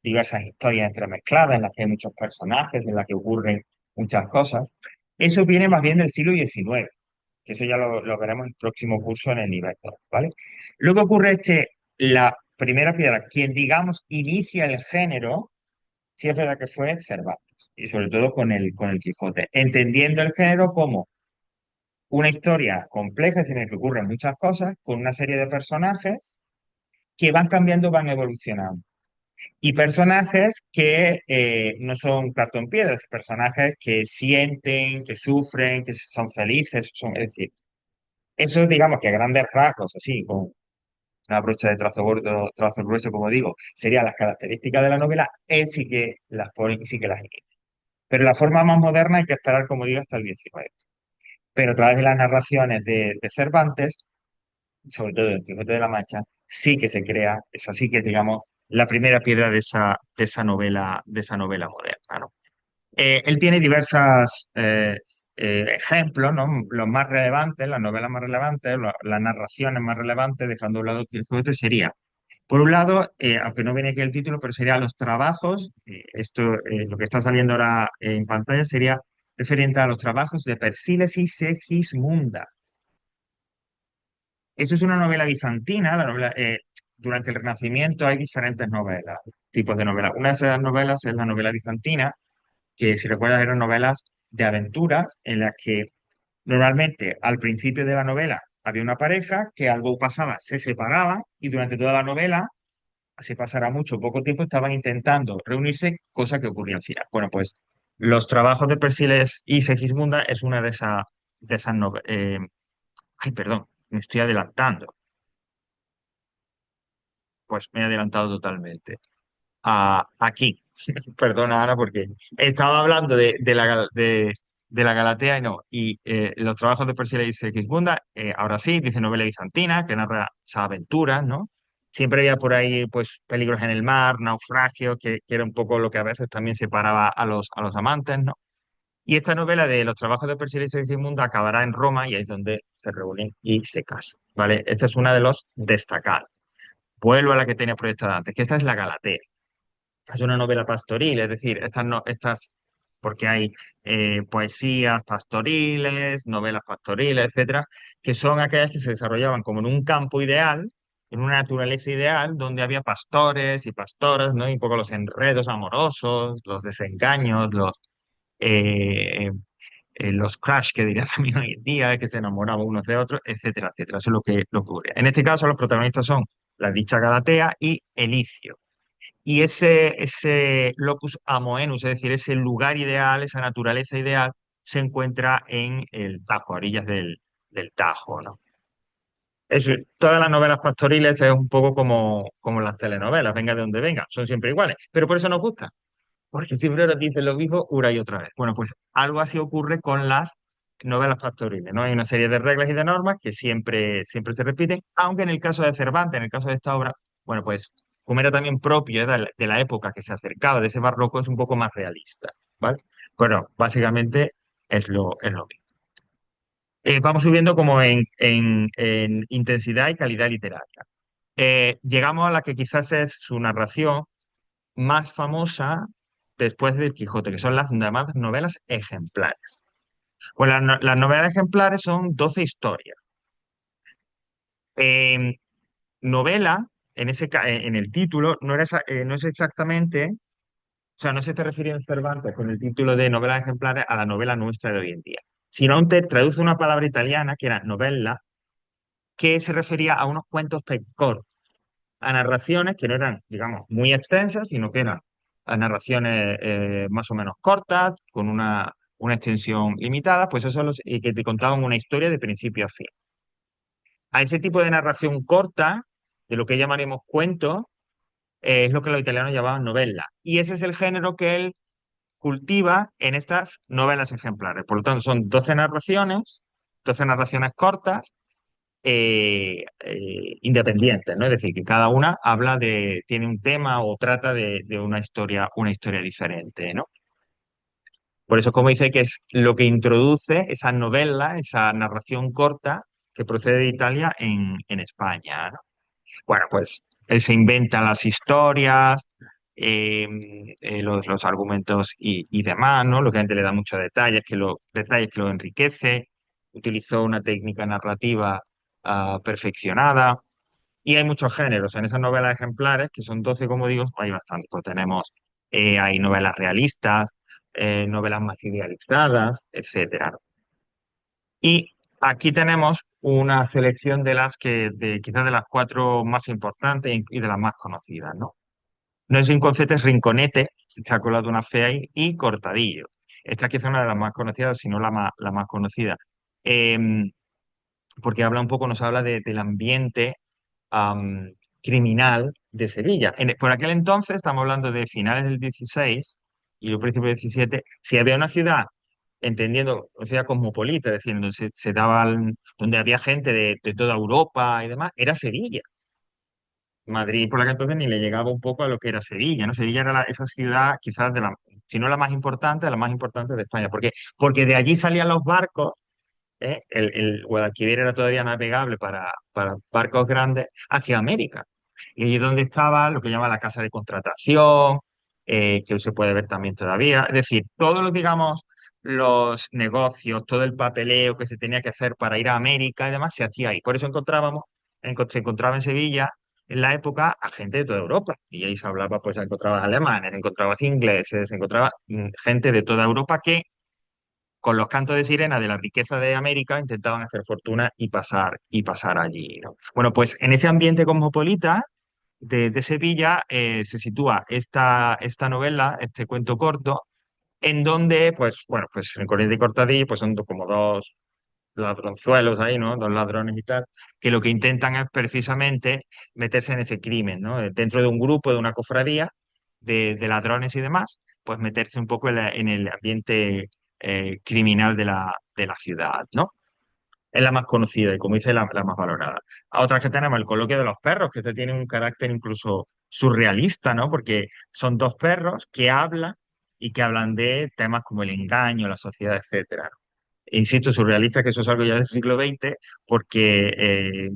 Speaker 1: diversas historias entremezcladas, en las que hay muchos personajes, en las que ocurren muchas cosas. Eso viene más bien del siglo XIX. que eso ya lo veremos en el próximo curso en el nivel 2, ¿vale? Lo que ocurre es que la primera piedra, quien digamos inicia el género, sí es verdad que fue Cervantes, y sobre todo con el Quijote, entendiendo el género como una historia compleja, es decir, en la que ocurren muchas cosas, con una serie de personajes que van cambiando, van evolucionando. Y personajes que no son cartón piedras, personajes que sienten, que sufren, que son felices, es decir, eso digamos que a grandes rasgos, así, con una brocha de trazo gordo, trazo grueso, como digo, serían las características de la novela, él sí que las pone y sí que las inicia. Pero la forma más moderna hay que esperar, como digo, hasta el 19. Pero a través de las narraciones de Cervantes, sobre todo en Quijote de la Mancha, sí que se crea, es así que digamos, la primera piedra de esa novela moderna, ¿no? Él tiene diversos ejemplos, ¿no? Los más relevantes, las novelas más relevantes, las narraciones más relevantes, dejando a un lado Quijote, sería, por un lado, aunque no viene aquí el título, pero sería los trabajos, lo que está saliendo ahora en pantalla sería referente a los trabajos de Persíles y Segismunda. Esto es una novela bizantina, durante el Renacimiento hay diferentes novelas, tipos de novelas. Una de esas novelas es la novela bizantina, que si recuerdas eran novelas de aventuras en las que normalmente al principio de la novela había una pareja que algo pasaba, se separaban y durante toda la novela, así pasará mucho o poco tiempo, estaban intentando reunirse, cosa que ocurría al final. Bueno, pues los trabajos de Persiles y Segismunda es una de esas novelas. Ay, perdón, me estoy adelantando. Pues me he adelantado totalmente. Aquí. Perdona, Ana, porque estaba hablando de la Galatea y no. Y los trabajos de Persíles y Segismunda, ahora sí, dice novela bizantina, que narra esas aventuras, ¿no? Siempre había por ahí, pues, peligros en el mar, naufragios, que era un poco lo que a veces también separaba a los amantes, ¿no? Y esta novela de los trabajos de Persíles y Segismunda acabará en Roma y ahí es donde se reúnen y se casan, ¿vale? Esta es una de los destacados. Vuelvo a la que tenía proyectada antes, que esta es la Galatea. Es una novela pastoril, es decir, estas no, estas, porque hay poesías pastoriles, novelas pastoriles, etcétera, que son aquellas que se desarrollaban como en un campo ideal, en una naturaleza ideal, donde había pastores y pastoras, ¿no? Y un poco los enredos amorosos, los desengaños, los crush que diría también hoy en día, que se enamoraban unos de otros, etcétera, etcétera. Eso es lo que ocurre. En este caso, los protagonistas son la dicha Galatea y Elicio. Y ese locus amoenus, es decir, ese lugar ideal, esa naturaleza ideal, se encuentra en el Tajo, a orillas del Tajo, ¿no? Todas las novelas pastoriles es un poco como las telenovelas, venga de donde venga, son siempre iguales, pero por eso nos gusta, porque siempre nos dicen lo mismo una y otra vez. Bueno, pues algo así ocurre con las novelas pastoriles, ¿no? Hay una serie de reglas y de normas que siempre se repiten, aunque en el caso de Cervantes, en el caso de esta obra, bueno, pues como era también propio de la época que se acercaba, de ese barroco, es un poco más realista, ¿vale? Bueno, básicamente es lo mismo. Vamos subiendo como en intensidad y calidad literaria. Llegamos a la que quizás es su narración más famosa después del Quijote, que son las llamadas novelas ejemplares. Pues las novelas ejemplares son 12 historias. Eh, novela, en el título, no es exactamente, o sea, no se está refiriendo Cervantes con el título de novelas ejemplares a la novela nuestra de hoy en día, sino te traduce una palabra italiana que era novella, que se refería a unos cuentos cortos, a narraciones que no eran, digamos, muy extensas, sino que eran a narraciones más o menos cortas, con una extensión limitada, pues eso y que te contaban una historia de principio a fin. A ese tipo de narración corta, de lo que llamaremos cuento, es lo que los italianos llamaban novela. Y ese es el género que él cultiva en estas novelas ejemplares. Por lo tanto, son 12 narraciones cortas, independientes, ¿no? Es decir, que cada una tiene un tema o trata de una historia diferente, ¿no? Por eso, como dice, que es lo que introduce esa novela, esa narración corta que procede de Italia en España, ¿no? Bueno, pues él se inventa las historias, eh, los argumentos y demás, ¿no? Lógicamente le da muchos detalles que lo enriquece. utilizó una técnica narrativa perfeccionada. Y hay muchos géneros. En esas novelas ejemplares, que son 12 como digo, hay bastantes. Pues tenemos, hay novelas realistas, novelas más idealizadas, etcétera. Y aquí tenemos una selección de las quizás de las cuatro más importantes y de las más conocidas, ¿no? No es Rinconcete, es Rinconete, se ha colado una C ahí, y Cortadillo. Esta quizás es una de las más conocidas, si no la más conocida. Em, Porque habla un poco, nos habla del ambiente am, criminal de Sevilla. Por aquel entonces, estamos hablando de finales del 16 y los principios del 17, si había una ciudad, entendiendo, o sea, cosmopolita, es decir, donde se daban, donde había gente de toda Europa y demás, era Sevilla. Madrid por aquel entonces ni le llegaba un poco a lo que era Sevilla, ¿no? Sevilla era esa ciudad quizás si no la más importante, la más importante de España. Porque de allí salían los barcos. El Guadalquivir era todavía navegable para barcos grandes hacia América. Y allí es donde estaba lo que llama la casa de contratación, que hoy se puede ver también todavía. Es decir, todos los, digamos, los negocios, todo el papeleo que se tenía que hacer para ir a América y demás, se hacía ahí. Por eso se encontraba en Sevilla en la época a gente de toda Europa. Y ahí se hablaba, pues encontrabas alemanes, encontrabas ingleses, encontrabas gente de toda Europa que con los cantos de sirena de la riqueza de América intentaban hacer fortuna y pasar allí, ¿no? Bueno, pues en ese ambiente cosmopolita de Sevilla se sitúa esta novela, este cuento corto, en donde, pues, bueno, pues en Corriente y Cortadillo, pues son como dos ladronzuelos ahí, ¿no? Dos ladrones y tal, que lo que intentan es precisamente meterse en ese crimen, ¿no? Dentro de un grupo, de una cofradía de ladrones y demás, pues meterse un poco en el ambiente criminal de la ciudad, ¿no? Es la más conocida y, como dice, la más valorada. A otras que tenemos el coloquio de los perros, que este tiene un carácter incluso surrealista, ¿no? Porque son dos perros que hablan y que hablan de temas como el engaño, la sociedad, etcétera. Insisto, surrealista, que eso es algo ya del siglo XX, porque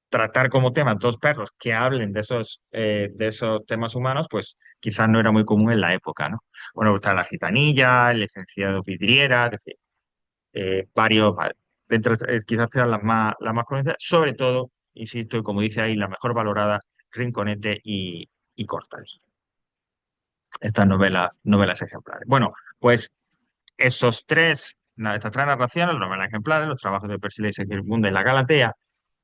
Speaker 1: tratar como tema dos perros que hablen de esos temas humanos, pues quizás no era muy común en la época, ¿no? Bueno, está la gitanilla, el licenciado Vidriera, es decir, varios, quizás sean las más conocidas, sobre todo, insisto, y como dice ahí, la mejor valorada, Rinconete y Cortázar. Estas novelas ejemplares. Bueno, pues estas tres narraciones, las novelas ejemplares, los trabajos de Percy y Segismundo y la Galatea,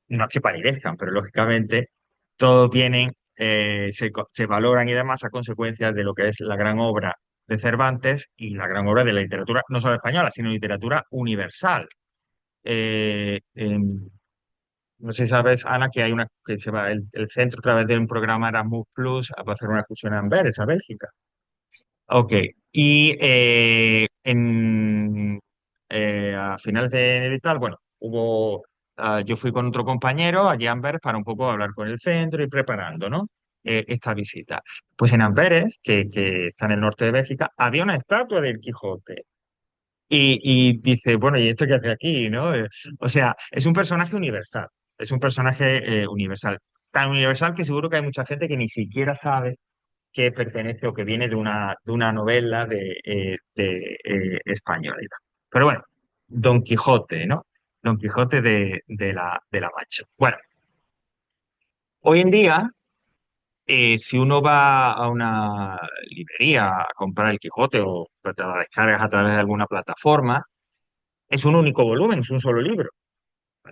Speaker 1: no es que palidezcan, pero lógicamente todos vienen, se valoran y demás a consecuencia de lo que es la gran obra de Cervantes y la gran obra de la literatura, no solo española, sino literatura universal. No sé si sabes, Ana, que hay que se va el centro a través de un programa Erasmus Plus a hacer una excursión a Amberes, a Bélgica. Ok, y a finales de enero y tal, bueno, yo fui con otro compañero allí a Amberes para un poco hablar con el centro y preparando, ¿no? Esta visita. Pues en Amberes, que está en el norte de Bélgica, había una estatua del Quijote. Y dice, bueno, ¿y esto qué hace aquí, no? O sea, es un personaje universal, es un personaje universal. Tan universal que seguro que hay mucha gente que ni siquiera sabe que pertenece o que viene de una novela española y tal. Pero bueno, Don Quijote, ¿no? Don Quijote de la Mancha. Bueno, hoy en día, si uno va a una librería a comprar el Quijote o te la descargas a través de alguna plataforma, es un único volumen, es un solo libro,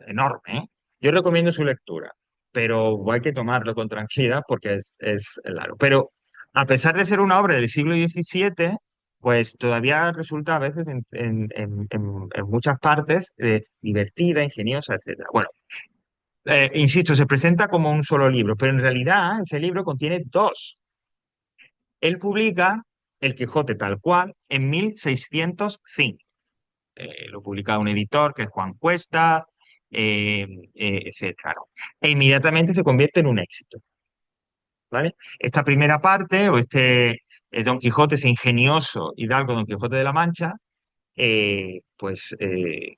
Speaker 1: enorme, ¿eh? Yo recomiendo su lectura, pero hay que tomarlo con tranquilidad porque es largo. Pero a pesar de ser una obra del siglo XVII, pues todavía resulta a veces en muchas partes divertida, ingeniosa, etcétera. Bueno, insisto, se presenta como un solo libro, pero en realidad ese libro contiene dos. Él publica El Quijote tal cual en 1605. Lo publica un editor que es Juan Cuesta, eh, etcétera, ¿no? E inmediatamente se convierte en un éxito, ¿vale? Esta primera parte, o Don Quijote, ese ingenioso hidalgo Don Quijote de la Mancha, pues, eh,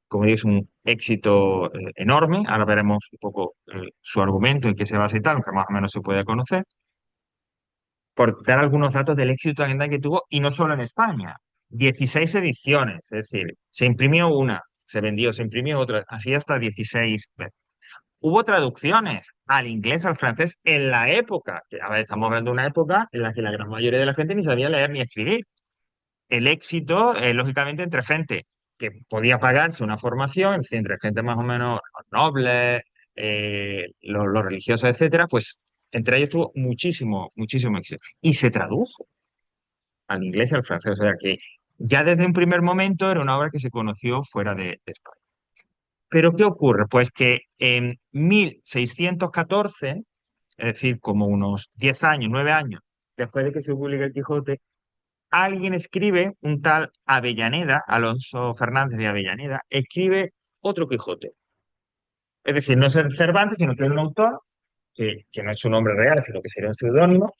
Speaker 1: como digo, es un éxito enorme. Ahora veremos un poco su argumento, en qué se basa y tal, aunque más o menos se puede conocer, por dar algunos datos del éxito también que tuvo, y no solo en España. 16 ediciones, es decir, se imprimió una, se vendió, se imprimió otra, así hasta 16 veces. Hubo traducciones al inglés, al francés en la época, que a ver, estamos hablando de una época en la que la gran mayoría de la gente ni sabía leer ni escribir. El éxito, lógicamente, entre gente que podía pagarse una formación, es decir, entre gente más o menos noble, los religiosos, etcétera, pues entre ellos tuvo muchísimo, muchísimo éxito. Y se tradujo al inglés y al francés, o sea que ya desde un primer momento era una obra que se conoció fuera de España. Pero ¿qué ocurre? Pues que en 1614, es decir, como unos 10 años, 9 años después de que se publique el Quijote, alguien escribe, un tal Avellaneda, Alonso Fernández de Avellaneda, escribe otro Quijote. Es decir, no es el Cervantes, sino que es un autor, que no es su nombre real, sino que sería un seudónimo,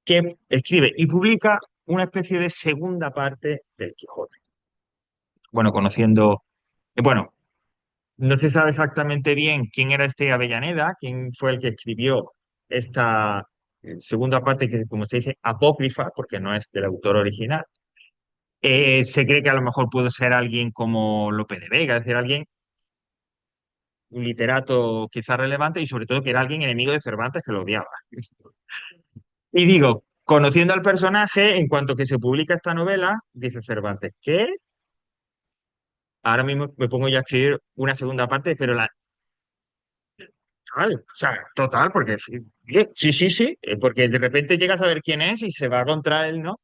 Speaker 1: que escribe y publica una especie de segunda parte del Quijote. Bueno, bueno, no se sabe exactamente bien quién era este Avellaneda, quién fue el que escribió esta segunda parte que, como se dice, apócrifa, porque no es del autor original. Se cree que a lo mejor pudo ser alguien como Lope de Vega, es decir, alguien, un literato quizás relevante y sobre todo que era alguien enemigo de Cervantes que lo odiaba. Y digo, conociendo al personaje, en cuanto que se publica esta novela, dice Cervantes, ¿qué? Ahora mismo me pongo ya a escribir una segunda parte, pero la... O sea, total, porque sí, sí, sí, sí, porque de repente llegas a ver quién es y se va contra él, ¿no?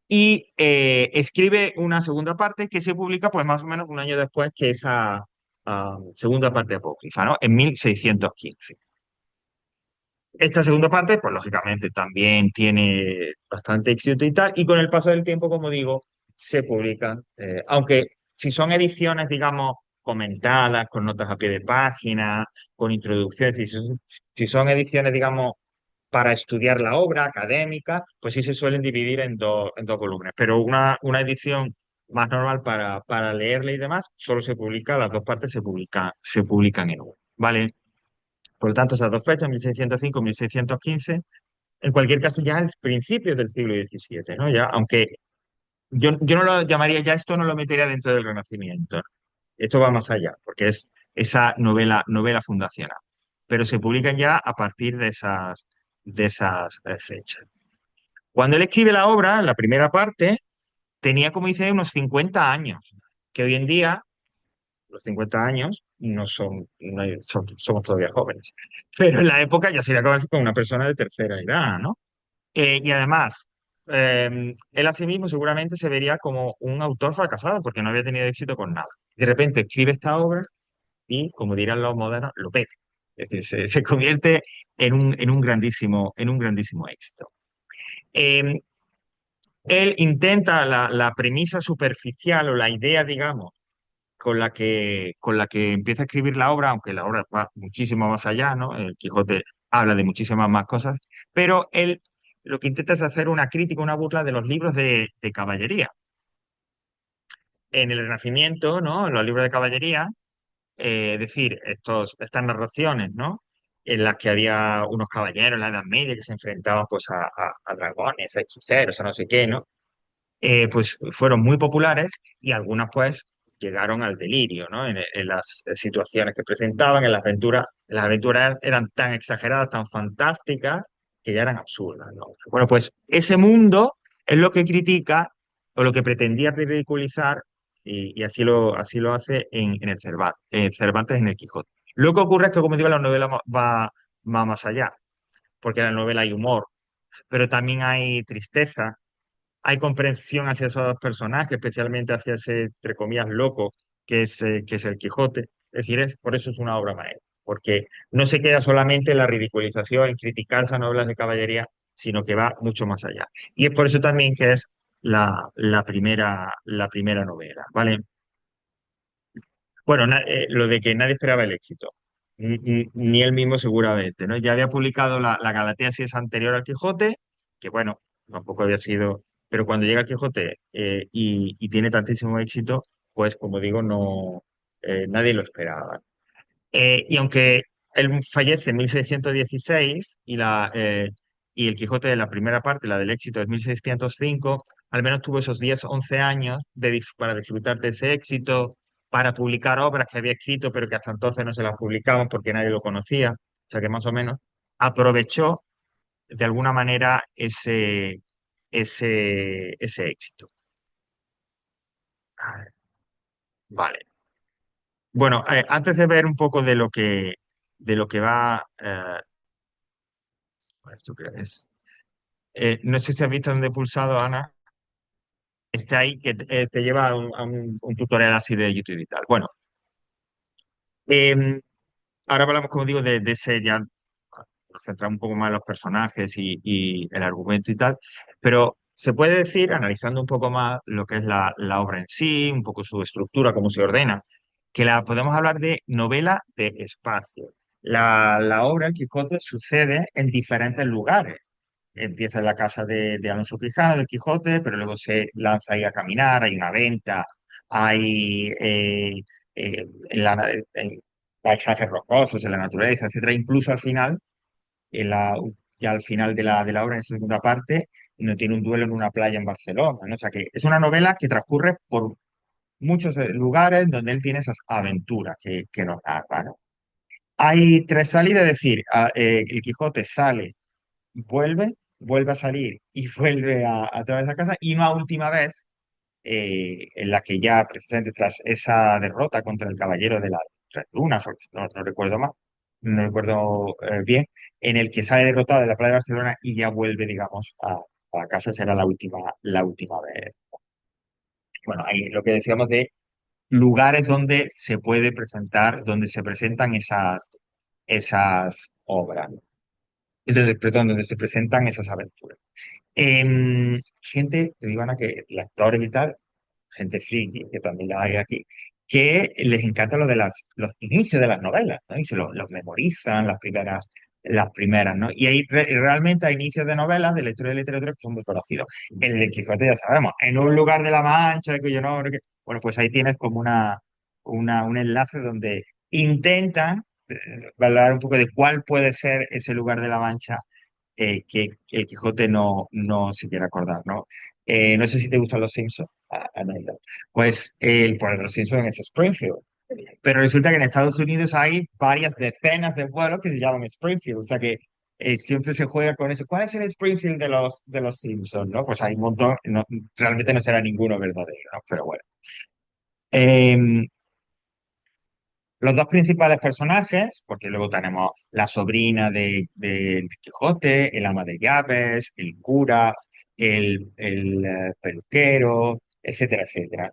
Speaker 1: Y escribe una segunda parte que se publica pues más o menos un año después que esa segunda parte apócrifa, ¿no? En 1615. Esta segunda parte, pues lógicamente también tiene bastante éxito y tal, y con el paso del tiempo, como digo, se publican, aunque si son ediciones, digamos, comentadas, con notas a pie de página, con introducciones, si son ediciones, digamos, para estudiar la obra académica, pues sí se suelen dividir en dos volúmenes, pero una edición más normal para leerla y demás, solo se publica, las dos partes se publican en uno, ¿vale? Por lo tanto, esas dos fechas, 1605 y 1615, en cualquier caso ya es principios del siglo XVII, ¿no? Ya, aunque yo no lo llamaría, ya esto no lo metería dentro del Renacimiento, ¿no? Esto va más allá, porque es esa novela fundacional, pero se publican ya a partir de esas fechas. Cuando él escribe la obra, la primera parte, tenía, como dice, unos 50 años, que hoy en día los 50 años no son, somos todavía jóvenes, pero en la época ya sería como una persona de tercera edad, ¿no? Y además, él asimismo seguramente se vería como un autor fracasado porque no había tenido éxito con nada. De repente escribe esta obra y, como dirán los modernos, lo peta. Es decir, se convierte en un grandísimo éxito. Eh, Él intenta la premisa superficial o la idea, digamos, con la que empieza a escribir la obra, aunque la obra va muchísimo más allá, ¿no? El Quijote habla de muchísimas más cosas, pero él lo que intenta es hacer una crítica, una burla de los libros de caballería. En el Renacimiento, ¿no? En los libros de caballería, es decir, estas narraciones, ¿no? En las que había unos caballeros en la Edad Media que se enfrentaban pues a dragones, a hechiceros, a no sé qué, ¿no? Pues fueron muy populares y algunas pues llegaron al delirio, ¿no? En las situaciones que presentaban, en las aventuras eran tan exageradas, tan fantásticas, que ya eran absurdas, ¿no? Bueno, pues ese mundo es lo que critica o lo que pretendía ridiculizar y así lo hace en el Cervantes en el Quijote. Lo que ocurre es que, como digo, la novela va más allá, porque en la novela hay humor, pero también hay tristeza, hay comprensión hacia esos dos personajes, especialmente hacia ese, entre comillas, loco que es el Quijote. Es decir, por eso es una obra maestra, porque no se queda solamente en la ridiculización, en criticar esas novelas de caballería, sino que va mucho más allá. Y es por eso también que es la primera novela, ¿vale? Bueno, lo de que nadie esperaba el éxito, ni él mismo seguramente, ¿no? Ya había publicado la Galatea, si es anterior al Quijote, que bueno, tampoco había sido, pero cuando llega el Quijote y tiene tantísimo éxito, pues como digo, no, nadie lo esperaba. Y aunque él fallece en 1616 y y el Quijote de la primera parte, la del éxito de 1605, al menos tuvo esos 10 11 años para disfrutar de ese éxito, para publicar obras que había escrito, pero que hasta entonces no se las publicaban porque nadie lo conocía. O sea que más o menos aprovechó de alguna manera ese éxito. Ah, vale. Bueno, antes de ver un poco de lo que va, ¿esto qué es? No sé si has visto donde he pulsado, Ana, está ahí que te lleva a un tutorial así de YouTube y tal. Bueno, em, ahora hablamos, como digo, de ese, ya nos centramos un poco más en los personajes y el argumento y tal, pero se puede decir, analizando un poco más lo que es la obra en sí, un poco su estructura, cómo se ordena, que la podemos hablar de novela de espacio. La obra El Quijote sucede en diferentes lugares. Empieza en la casa de Alonso Quijano, del Quijote, pero luego se lanza ahí a caminar, hay una venta, hay en en paisajes rocosos, en la naturaleza, etcétera. Incluso al final, en la, ya al final de la obra, en esa segunda parte, no tiene un duelo en una playa en Barcelona, ¿no? O sea que es una novela que transcurre por muchos lugares donde él tiene esas aventuras que nos narra, ¿no? Hay tres salidas, es decir, el Quijote sale, vuelve a salir y vuelve a través de la casa, y una última vez en la que ya precisamente tras esa derrota contra el Caballero de las Tres Lunas, o no recuerdo más, no recuerdo bien, en el que sale derrotado de la playa de Barcelona y ya vuelve, digamos, a la casa, será la última vez. Bueno, ahí lo que decíamos de lugares donde se puede presentar, donde se presentan esas obras, ¿no? Entonces, perdón, donde se presentan esas aventuras. Gente, te digo, Ana, que lectores y tal, gente friki, que también la hay aquí, que les encanta lo de los inicios de las novelas, ¿no? Y se los memorizan las primeras, ¿no? Y ahí realmente hay inicios de novelas de lectura de literatura que son muy conocidos. El de Quijote ya sabemos, en un lugar de la Mancha, de cuyo nombre, bueno, pues ahí tienes como un enlace donde intentan valorar un poco de cuál puede ser ese lugar de la Mancha que el Quijote no se quiere acordar, ¿no? No sé si te gustan los Simpsons, Anaida. Pues el pueblo de los Simpsons es Springfield. Pero resulta que en Estados Unidos hay varias decenas de pueblos que se llaman Springfield. O sea que siempre se juega con eso. ¿Cuál es el Springfield de los Simpsons, no? Pues hay un montón. Realmente no será ninguno verdadero, ¿no? Pero bueno. Em, los dos principales personajes, porque luego tenemos la sobrina de Quijote, el ama de llaves, el cura, el peluquero, etcétera, etcétera.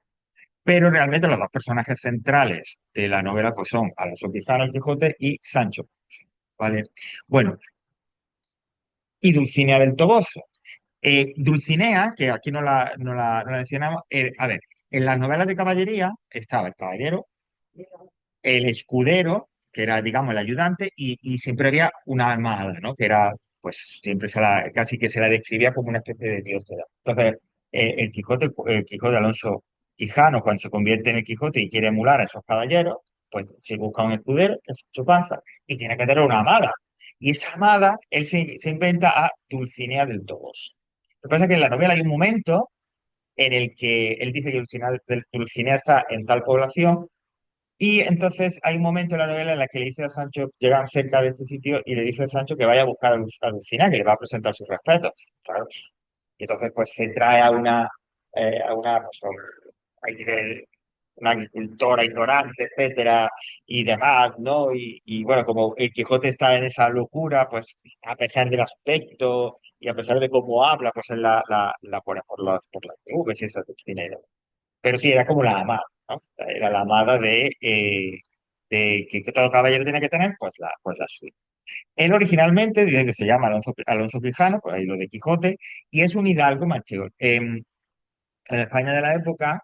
Speaker 1: Pero realmente los dos personajes centrales de la novela pues son Alonso Quijano, el Quijote, y Sancho, ¿vale? Bueno, y Dulcinea del Toboso. Dulcinea, que aquí no la mencionamos, a ver, en las novelas de caballería estaba el caballero, el escudero, que era, digamos, el ayudante, y siempre había una armada, ¿no? Que era, pues, siempre casi que se la describía como una especie de dios. Entonces, el Quijote Alonso Quijano, cuando se convierte en el Quijote y quiere emular a esos caballeros, pues se busca un escudero, que es su panza, y tiene que tener una amada. Y esa amada, él se inventa a Dulcinea del Toboso. Lo que pasa es que en la novela hay un momento en el que él dice que Dulcinea está en tal población, y entonces hay un momento en la novela en la que le dice a Sancho, llegan cerca de este sitio y le dice a Sancho que vaya a buscar a Dulcinea, que le va a presentar sus respetos. Claro. Y entonces pues se trae a una pues, una agricultora ignorante, etcétera, y demás, ¿no? Y bueno, como el Quijote está en esa locura, pues a pesar del aspecto y a pesar de cómo habla, pues él la pone por las nubes y esa Dulcinea. Pero sí, era como la amada, ¿no? Era la amada de que todo caballero tiene que tener, pues la suya. Él originalmente dice que se llama Alonso Quijano, por ahí lo de Quijote, y es un hidalgo manchego. En España de la época,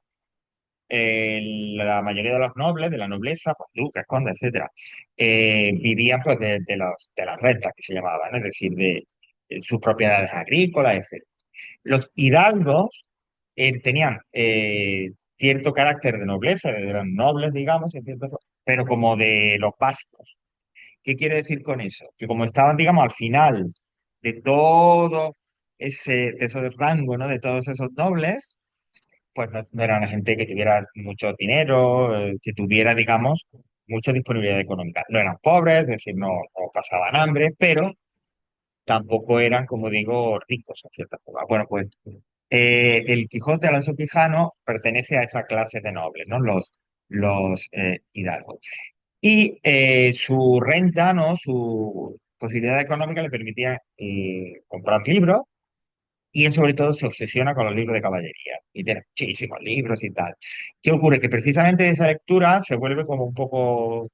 Speaker 1: la mayoría de los nobles, de la nobleza, pues, duques, condes, etcétera, vivían pues de las rentas que se llamaban, es decir, de sus propiedades agrícolas, etcétera. Los hidalgos tenían cierto carácter de nobleza, eran nobles, digamos, pero como de los básicos. ¿Qué quiere decir con eso? Que como estaban, digamos, al final de todo de esos rangos, ¿no? De todos esos nobles, pues no era una gente que tuviera mucho dinero, que tuviera, digamos, mucha disponibilidad económica. No eran pobres, es decir, no pasaban hambre, pero tampoco eran, como digo, ricos, en cierta forma. Bueno, pues el Quijote Alonso Quijano pertenece a esa clase de nobles, ¿no? Los hidalgos. Y su renta, ¿no? Su posibilidad económica le permitía comprar libros y él sobre todo se obsesiona con los libros de caballería y tiene muchísimos libros y tal. ¿Qué ocurre? Que precisamente de esa lectura se vuelve como un poco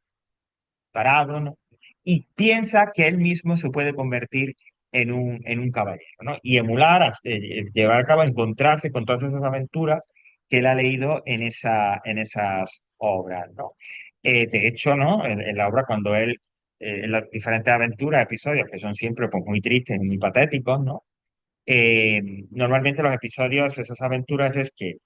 Speaker 1: tarado, ¿no? Y piensa que él mismo se puede convertir en un caballero, ¿no? Y emular, llevar a cabo, encontrarse con todas esas aventuras que él ha leído en esas obras, ¿no? De hecho, ¿no? En la obra, cuando él, en las diferentes aventuras, episodios que son siempre pues, muy tristes y muy patéticos, ¿no? Eh, Normalmente los episodios, esas aventuras, es que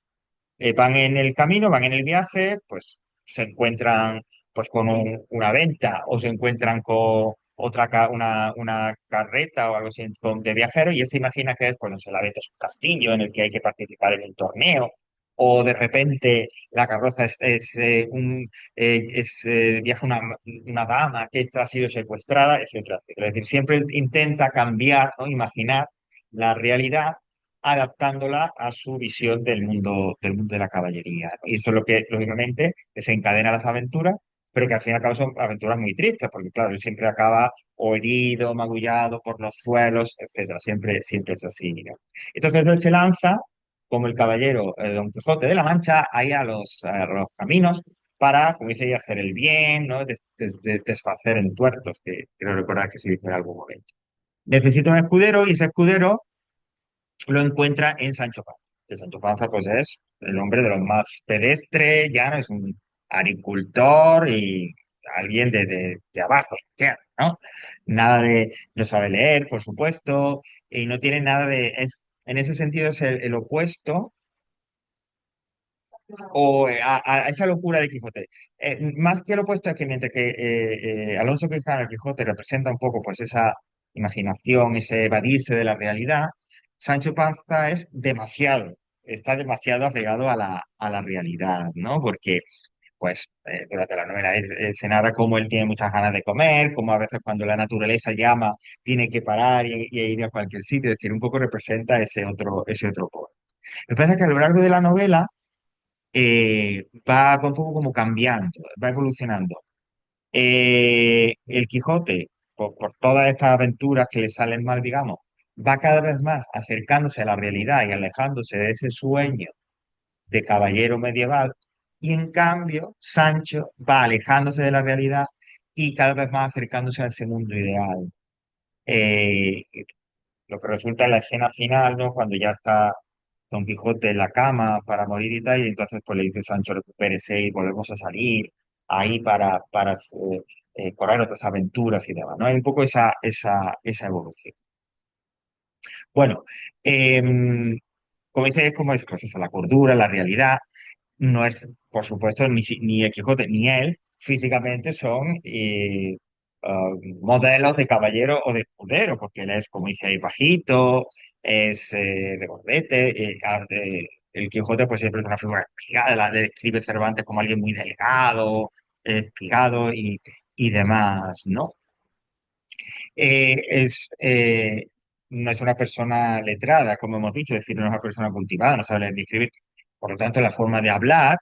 Speaker 1: van en el camino, van en el viaje, pues se encuentran pues con una venta o se encuentran con una carreta o algo así de viajeros y él se imagina que es, pues no sé, la venta es un castillo en el que hay que participar en un torneo o de repente la carroza viaja una dama que esta ha sido secuestrada, etcétera, etcétera. Es decir, siempre intenta cambiar, ¿no? Imaginar la realidad adaptándola a su visión del mundo de la caballería, ¿no? Y eso es lo que, lógicamente, desencadena las aventuras, pero que al fin y al cabo son aventuras muy tristes, porque claro, él siempre acaba o herido, magullado por los suelos, etcétera. Siempre es así, ¿no? Entonces él se lanza como el caballero Don Quijote de la Mancha ahí a los caminos para, como dice, ella, hacer el bien, ¿no? Desfacer en tuertos, que creo recordar que se dice en algún momento. Necesita un escudero y ese escudero lo encuentra en Sancho Panza. Que Sancho Panza, pues, es el hombre de los más pedestre, llano, es un agricultor y alguien de abajo, tierra, ¿no? Nada no sabe leer, por supuesto, y no tiene nada en ese sentido es el opuesto o a esa locura de Quijote. Más que lo opuesto es que mientras que Alonso Quijano, el Quijote, representa un poco pues esa imaginación, ese evadirse de la realidad, Sancho Panza está demasiado apegado a la realidad, ¿no? Porque pues durante la novela se narra cómo él tiene muchas ganas de comer, cómo a veces cuando la naturaleza llama tiene que parar y ir a cualquier sitio, es decir, un poco representa ese otro polo. Lo que pasa es que a lo largo de la novela va un poco como cambiando, va evolucionando. El Quijote, por todas estas aventuras que le salen mal, digamos, va cada vez más acercándose a la realidad y alejándose de ese sueño de caballero medieval, y en cambio Sancho va alejándose de la realidad y cada vez más acercándose a ese mundo ideal. Eh, lo que resulta en la escena final, ¿no? Cuando ya está Don Quijote en la cama para morir y tal, y entonces pues le dice Sancho, recupérese y volvemos a salir ahí para correr otras aventuras y demás, ¿no? Hay un poco esa evolución. Bueno, como dice, es como es, pues esa, la cordura, la realidad, no es, por supuesto, ni el Quijote ni él físicamente son ah, modelos de caballero o de escudero, porque él es, como dice ahí, bajito, es regordete, el Quijote pues siempre es una figura espigada, le describe Cervantes como alguien muy delgado, espigado y demás, ¿no? Eh, es, eh, no es una persona letrada, como hemos dicho, es decir, no es una persona cultivada, no sabe leer ni escribir. Por lo tanto, la forma de hablar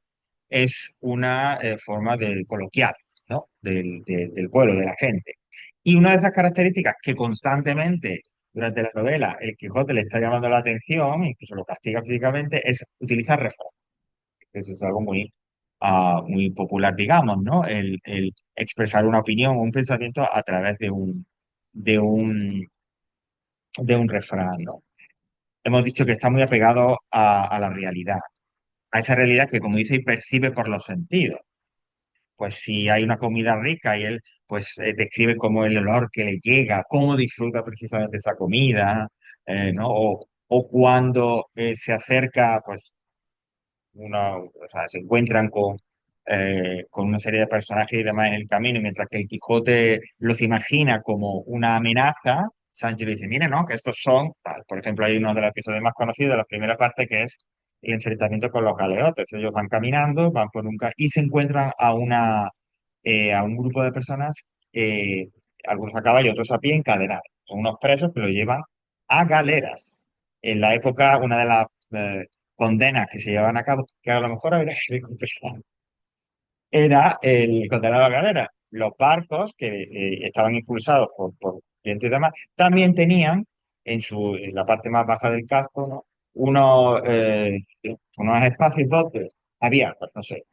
Speaker 1: es una forma del coloquial, ¿no? Del pueblo, de la gente. Y una de esas características que constantemente durante la novela el Quijote le está llamando la atención, incluso lo castiga físicamente, es utilizar refranes. Eso es algo muy popular, digamos, ¿no? El expresar una opinión o un pensamiento a través de un, de un refrán, ¿no? Hemos dicho que está muy apegado a la realidad, a esa realidad que, como dice, y percibe por los sentidos. Pues si hay una comida rica y él pues describe cómo el olor que le llega, cómo disfruta precisamente esa comida, ¿no? O cuando se acerca, pues o sea, se encuentran con una serie de personajes y demás en el camino, y mientras que el Quijote los imagina como una amenaza, Sancho le dice, mira, no, que estos son, tal. Por ejemplo, hay uno de los episodios más conocidos de la primera parte que es el enfrentamiento con los galeotes. Ellos van caminando, van por y se encuentran a un grupo de personas, algunos a caballo, otros a pie, encadenados. Son unos presos que lo llevan a galeras. En la época, una de las condenas que se llevaban a cabo, que a lo mejor habría que recompensar, era el condenado a galera. Los barcos que estaban impulsados por viento y demás, también tenían en la parte más baja del casco, ¿no? Unos espacios donde había, pues, no sé,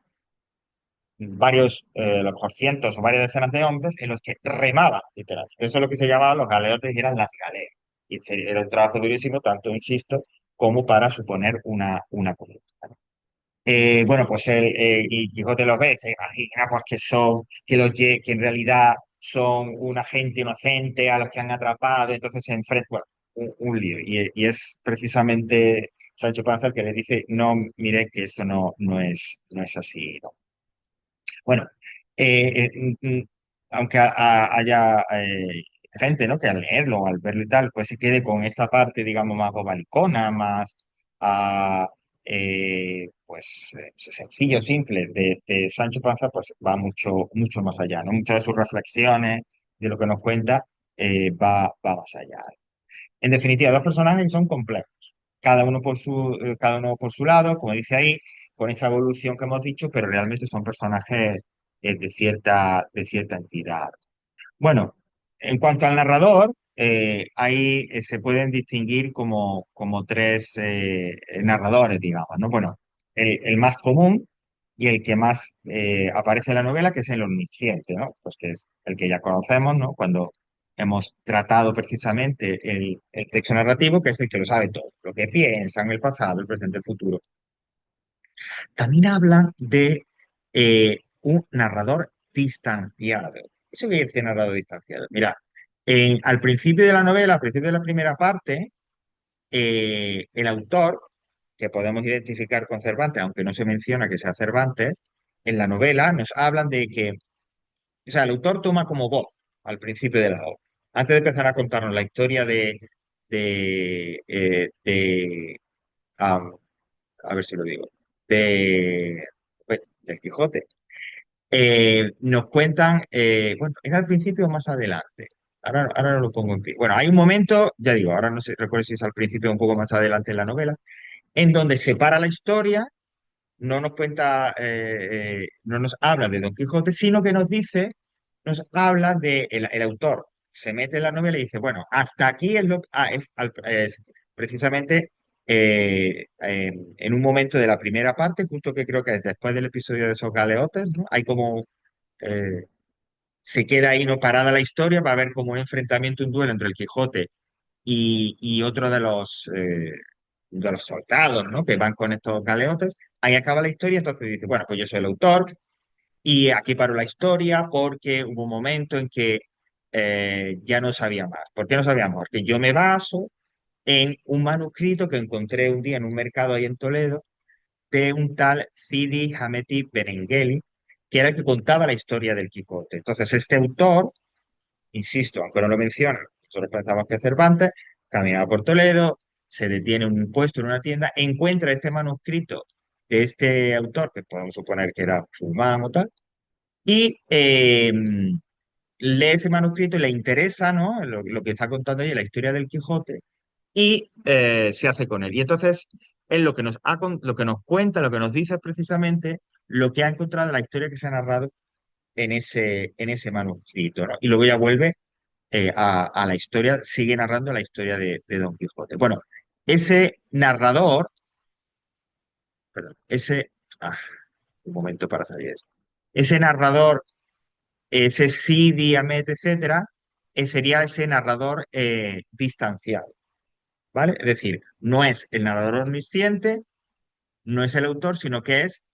Speaker 1: varios, a lo mejor cientos o varias decenas de hombres en los que remaban, literal. Eso es lo que se llamaba los galeotes y eran las galeras. Y era un trabajo durísimo, tanto, insisto, como para suponer una columna. Bueno, pues y Quijote los ve, se imagina pues que en realidad son una gente inocente a los que han atrapado, entonces se enfrenta, bueno, un lío. Y es precisamente Sancho Panza el que le dice, no, mire que esto no es así, ¿no? Bueno, aunque haya gente, ¿no? Que al leerlo, al verlo y tal, pues se quede con esta parte, digamos, más bobalicona, más ah, sencillo, simple de Sancho Panza, pues va mucho más allá, ¿no? Muchas de sus reflexiones, de lo que nos cuenta, va más allá. En definitiva, dos personajes que son complejos, cada uno por su lado, como dice ahí, con esa evolución que hemos dicho, pero realmente son personajes de cierta entidad. Bueno, en cuanto al narrador, ahí se pueden distinguir como tres narradores, digamos, ¿no? Bueno, el más común y el que más aparece en la novela, que es el omnisciente, ¿no? Pues que es el que ya conocemos, ¿no? Cuando hemos tratado precisamente el texto narrativo, que es el que lo sabe todo, lo que piensa en el pasado, el presente, el futuro. También hablan de un narrador distanciado. ¿Eso qué quiere decir narrador distanciado? Mira, al principio de la novela, al principio de la primera parte, el autor, que podemos identificar con Cervantes, aunque no se menciona que sea Cervantes, en la novela nos hablan de que, o sea, el autor toma como voz al principio de la obra. Antes de empezar a contarnos la historia de a ver si lo digo, del Quijote. Nos cuentan, bueno, era al principio o más adelante. Ahora no lo pongo en pie. Bueno, hay un momento, ya digo, ahora no sé, recuerdo si es al principio o un poco más adelante en la novela, en donde se para la historia, no nos cuenta, no nos habla de Don Quijote, sino que nos habla de el autor. Se mete en la novela y dice, bueno, hasta aquí es precisamente en un momento de la primera parte, justo que creo que es después del episodio de esos galeotes, ¿no? Hay como eh, se queda ahí no parada la historia para ver como un enfrentamiento, un duelo entre el Quijote y otro de los soldados, ¿no? Que van con estos galeotes. Ahí acaba la historia, entonces dice, bueno, pues yo soy el autor y aquí paro la historia porque hubo un momento en que ya no sabía más. ¿Por qué no sabía más? Porque yo me baso en un manuscrito que encontré un día en un mercado ahí en Toledo de un tal Cidi Hameti Benengeli, que era el que contaba la historia del Quijote. Entonces, este autor, insisto, aunque no lo menciona, nosotros pensamos que es Cervantes, caminaba por Toledo, se detiene en un puesto en una tienda, encuentra este manuscrito de este autor, que podemos suponer que era musulmán o tal, y lee ese manuscrito y le interesa, ¿no? Lo que está contando ahí, la historia del Quijote, y se hace con él. Y entonces, él lo que nos cuenta, lo que nos dice es precisamente lo que ha encontrado, la historia que se ha narrado en ese manuscrito, ¿no? Y luego ya vuelve a la historia, sigue narrando la historia de Don Quijote. Bueno, ese narrador, perdón, ah, un momento para salir de eso. Ese narrador, ese Sidi, Hamet, etcétera, sería ese narrador distanciado, ¿vale? Es decir, no es el narrador omnisciente, no es el autor, sino que es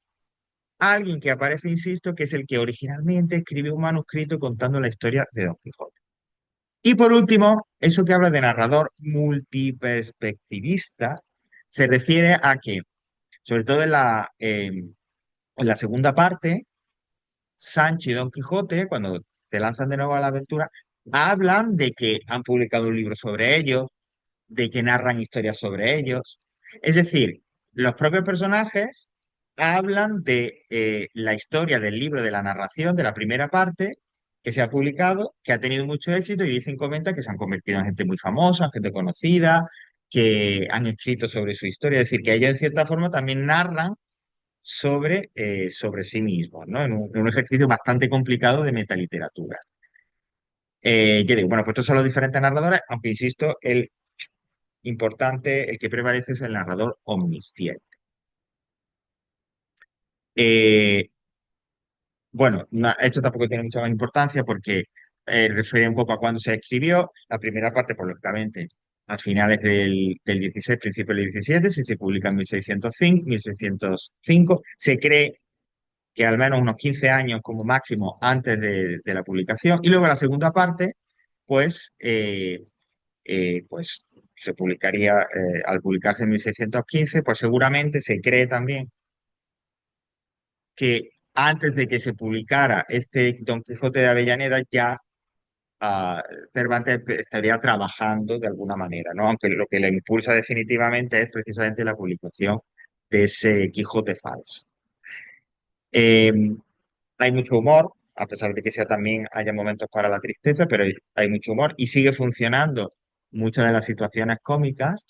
Speaker 1: alguien que aparece, insisto, que es el que originalmente escribió un manuscrito contando la historia de Don Quijote. Y por último, eso que habla de narrador multiperspectivista, se refiere a que, sobre todo en la segunda parte, Sancho y Don Quijote, cuando se lanzan de nuevo a la aventura, hablan de que han publicado un libro sobre ellos, de que narran historias sobre ellos. Es decir, los propios personajes hablan de la historia del libro, de la narración, de la primera parte que se ha publicado, que ha tenido mucho éxito y dicen, comentan que se han convertido en gente muy famosa, en gente conocida, que han escrito sobre su historia. Es decir, que ellos en cierta forma también narran sobre sí mismos, ¿no? En un ejercicio bastante complicado de metaliteratura. Yo digo, bueno, pues estos son los diferentes narradores, aunque insisto, el importante, el que prevalece es el narrador omnisciente. Eh, bueno, esto tampoco tiene mucha más importancia porque refiere un poco a cuándo se escribió. La primera parte, pues lógicamente, a finales del 16, principios del 17, si se publica en 1605, 1605, se cree que al menos unos 15 años como máximo antes de la publicación. Y luego la segunda parte, pues, pues se publicaría, al publicarse en 1615, pues seguramente se cree también que antes de que se publicara este Don Quijote de Avellaneda ya Cervantes estaría trabajando de alguna manera, ¿no? Aunque lo que le impulsa definitivamente es precisamente la publicación de ese Quijote falso. Eh, Hay mucho humor, a pesar de que sea también haya momentos para la tristeza, pero hay mucho humor y sigue funcionando muchas de las situaciones cómicas.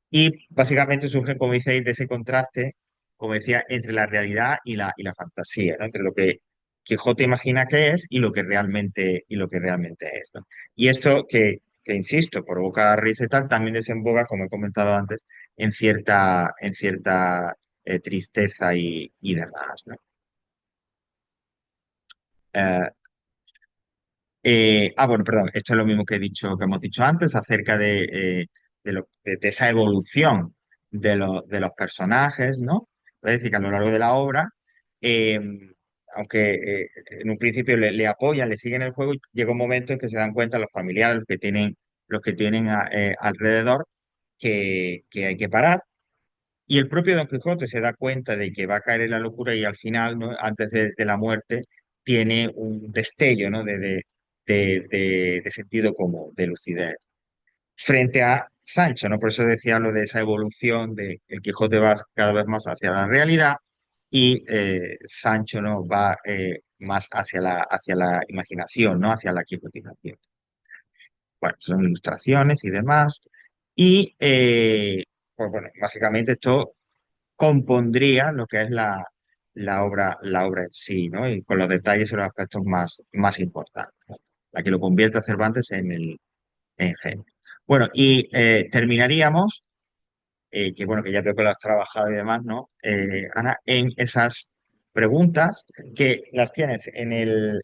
Speaker 1: Y básicamente surge, como diceis, de ese contraste, como decía, entre la realidad y la fantasía, ¿no? Entre lo que Quijote imagina que es y lo que realmente es, ¿no? Y esto que, insisto, provoca risa y tal, también desemboca, como he comentado antes, en cierta tristeza y demás, ¿no? Eh, bueno, perdón, esto es lo mismo que he dicho, que hemos dicho antes, acerca de esa evolución de los personajes, ¿no? Es decir, que a lo largo de la obra, eh, aunque en un principio le apoyan, le siguen el juego, llega un momento en que se dan cuenta los familiares, los que tienen alrededor, que hay que parar. Y el propio Don Quijote se da cuenta de que va a caer en la locura y al final, ¿no? Antes de la muerte, tiene un destello, ¿no? de sentido común, de lucidez. Frente a Sancho, ¿no? Por eso decía lo de esa evolución de el Quijote va cada vez más hacia la realidad y Sancho, ¿no? Va más hacia la imaginación, ¿no? Hacia la quijotización. Bueno, son ilustraciones y demás. Y, pues bueno, básicamente esto compondría lo que es la obra en sí, ¿no? Y con los detalles y los aspectos más importantes, la que lo convierte a Cervantes en genio. Bueno, y terminaríamos, que bueno, que ya veo que lo has trabajado y demás, ¿no? Ana, en esas preguntas que las tienes en el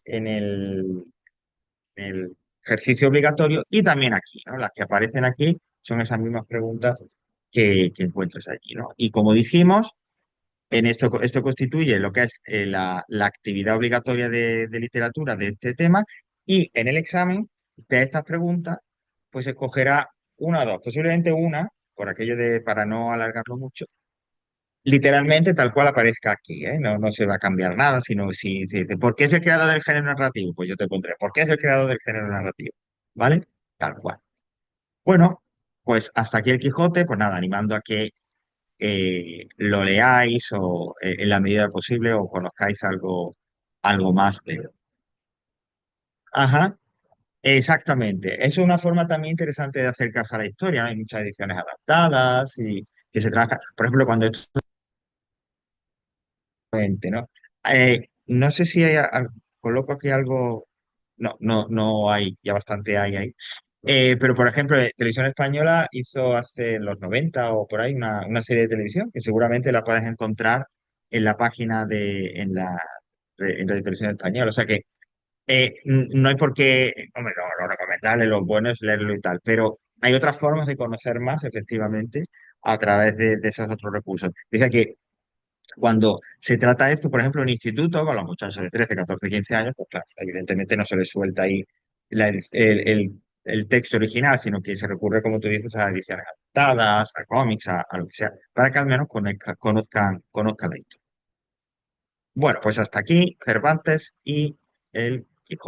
Speaker 1: ejercicio obligatorio y también aquí, ¿no? Las que aparecen aquí son esas mismas preguntas que encuentras allí, ¿no? Y como dijimos, esto constituye lo que es la actividad obligatoria de literatura de este tema y en el examen de estas preguntas pues se escogerá una o dos, posiblemente una, por aquello de para no alargarlo mucho, literalmente tal cual aparezca aquí, ¿eh? No se va a cambiar nada, sino si dice, ¿por qué es el creador del género narrativo? Pues yo te pondré, ¿por qué es el creador del género narrativo? ¿Vale? Tal cual. Bueno, pues hasta aquí el Quijote, pues nada, animando a que lo leáis o en la medida posible o conozcáis algo más de... Ajá, exactamente. Es una forma también interesante de acercarse a la historia, ¿no? Hay muchas ediciones adaptadas y que se trabaja, por ejemplo, cuando esto es gente, ¿no? No sé si coloco aquí algo, no hay, ya bastante hay ahí. Pero, por ejemplo, Televisión Española hizo hace los 90 o por ahí una serie de televisión que seguramente la puedes encontrar en la página en la de Televisión Española. O sea que no hay por qué, hombre, lo recomendable, lo bueno es leerlo y tal, pero hay otras formas de conocer más, efectivamente, a través de esos otros recursos. Dice que cuando se trata esto, por ejemplo, en instituto, con los muchachos de 13 14 15 años, pues claro, evidentemente no se les suelta ahí el texto original, sino que se recurre, como tú dices, a ediciones adaptadas, a cómics, a lo que sea, para que al menos conozcan la historia. Bueno, pues hasta aquí Cervantes y el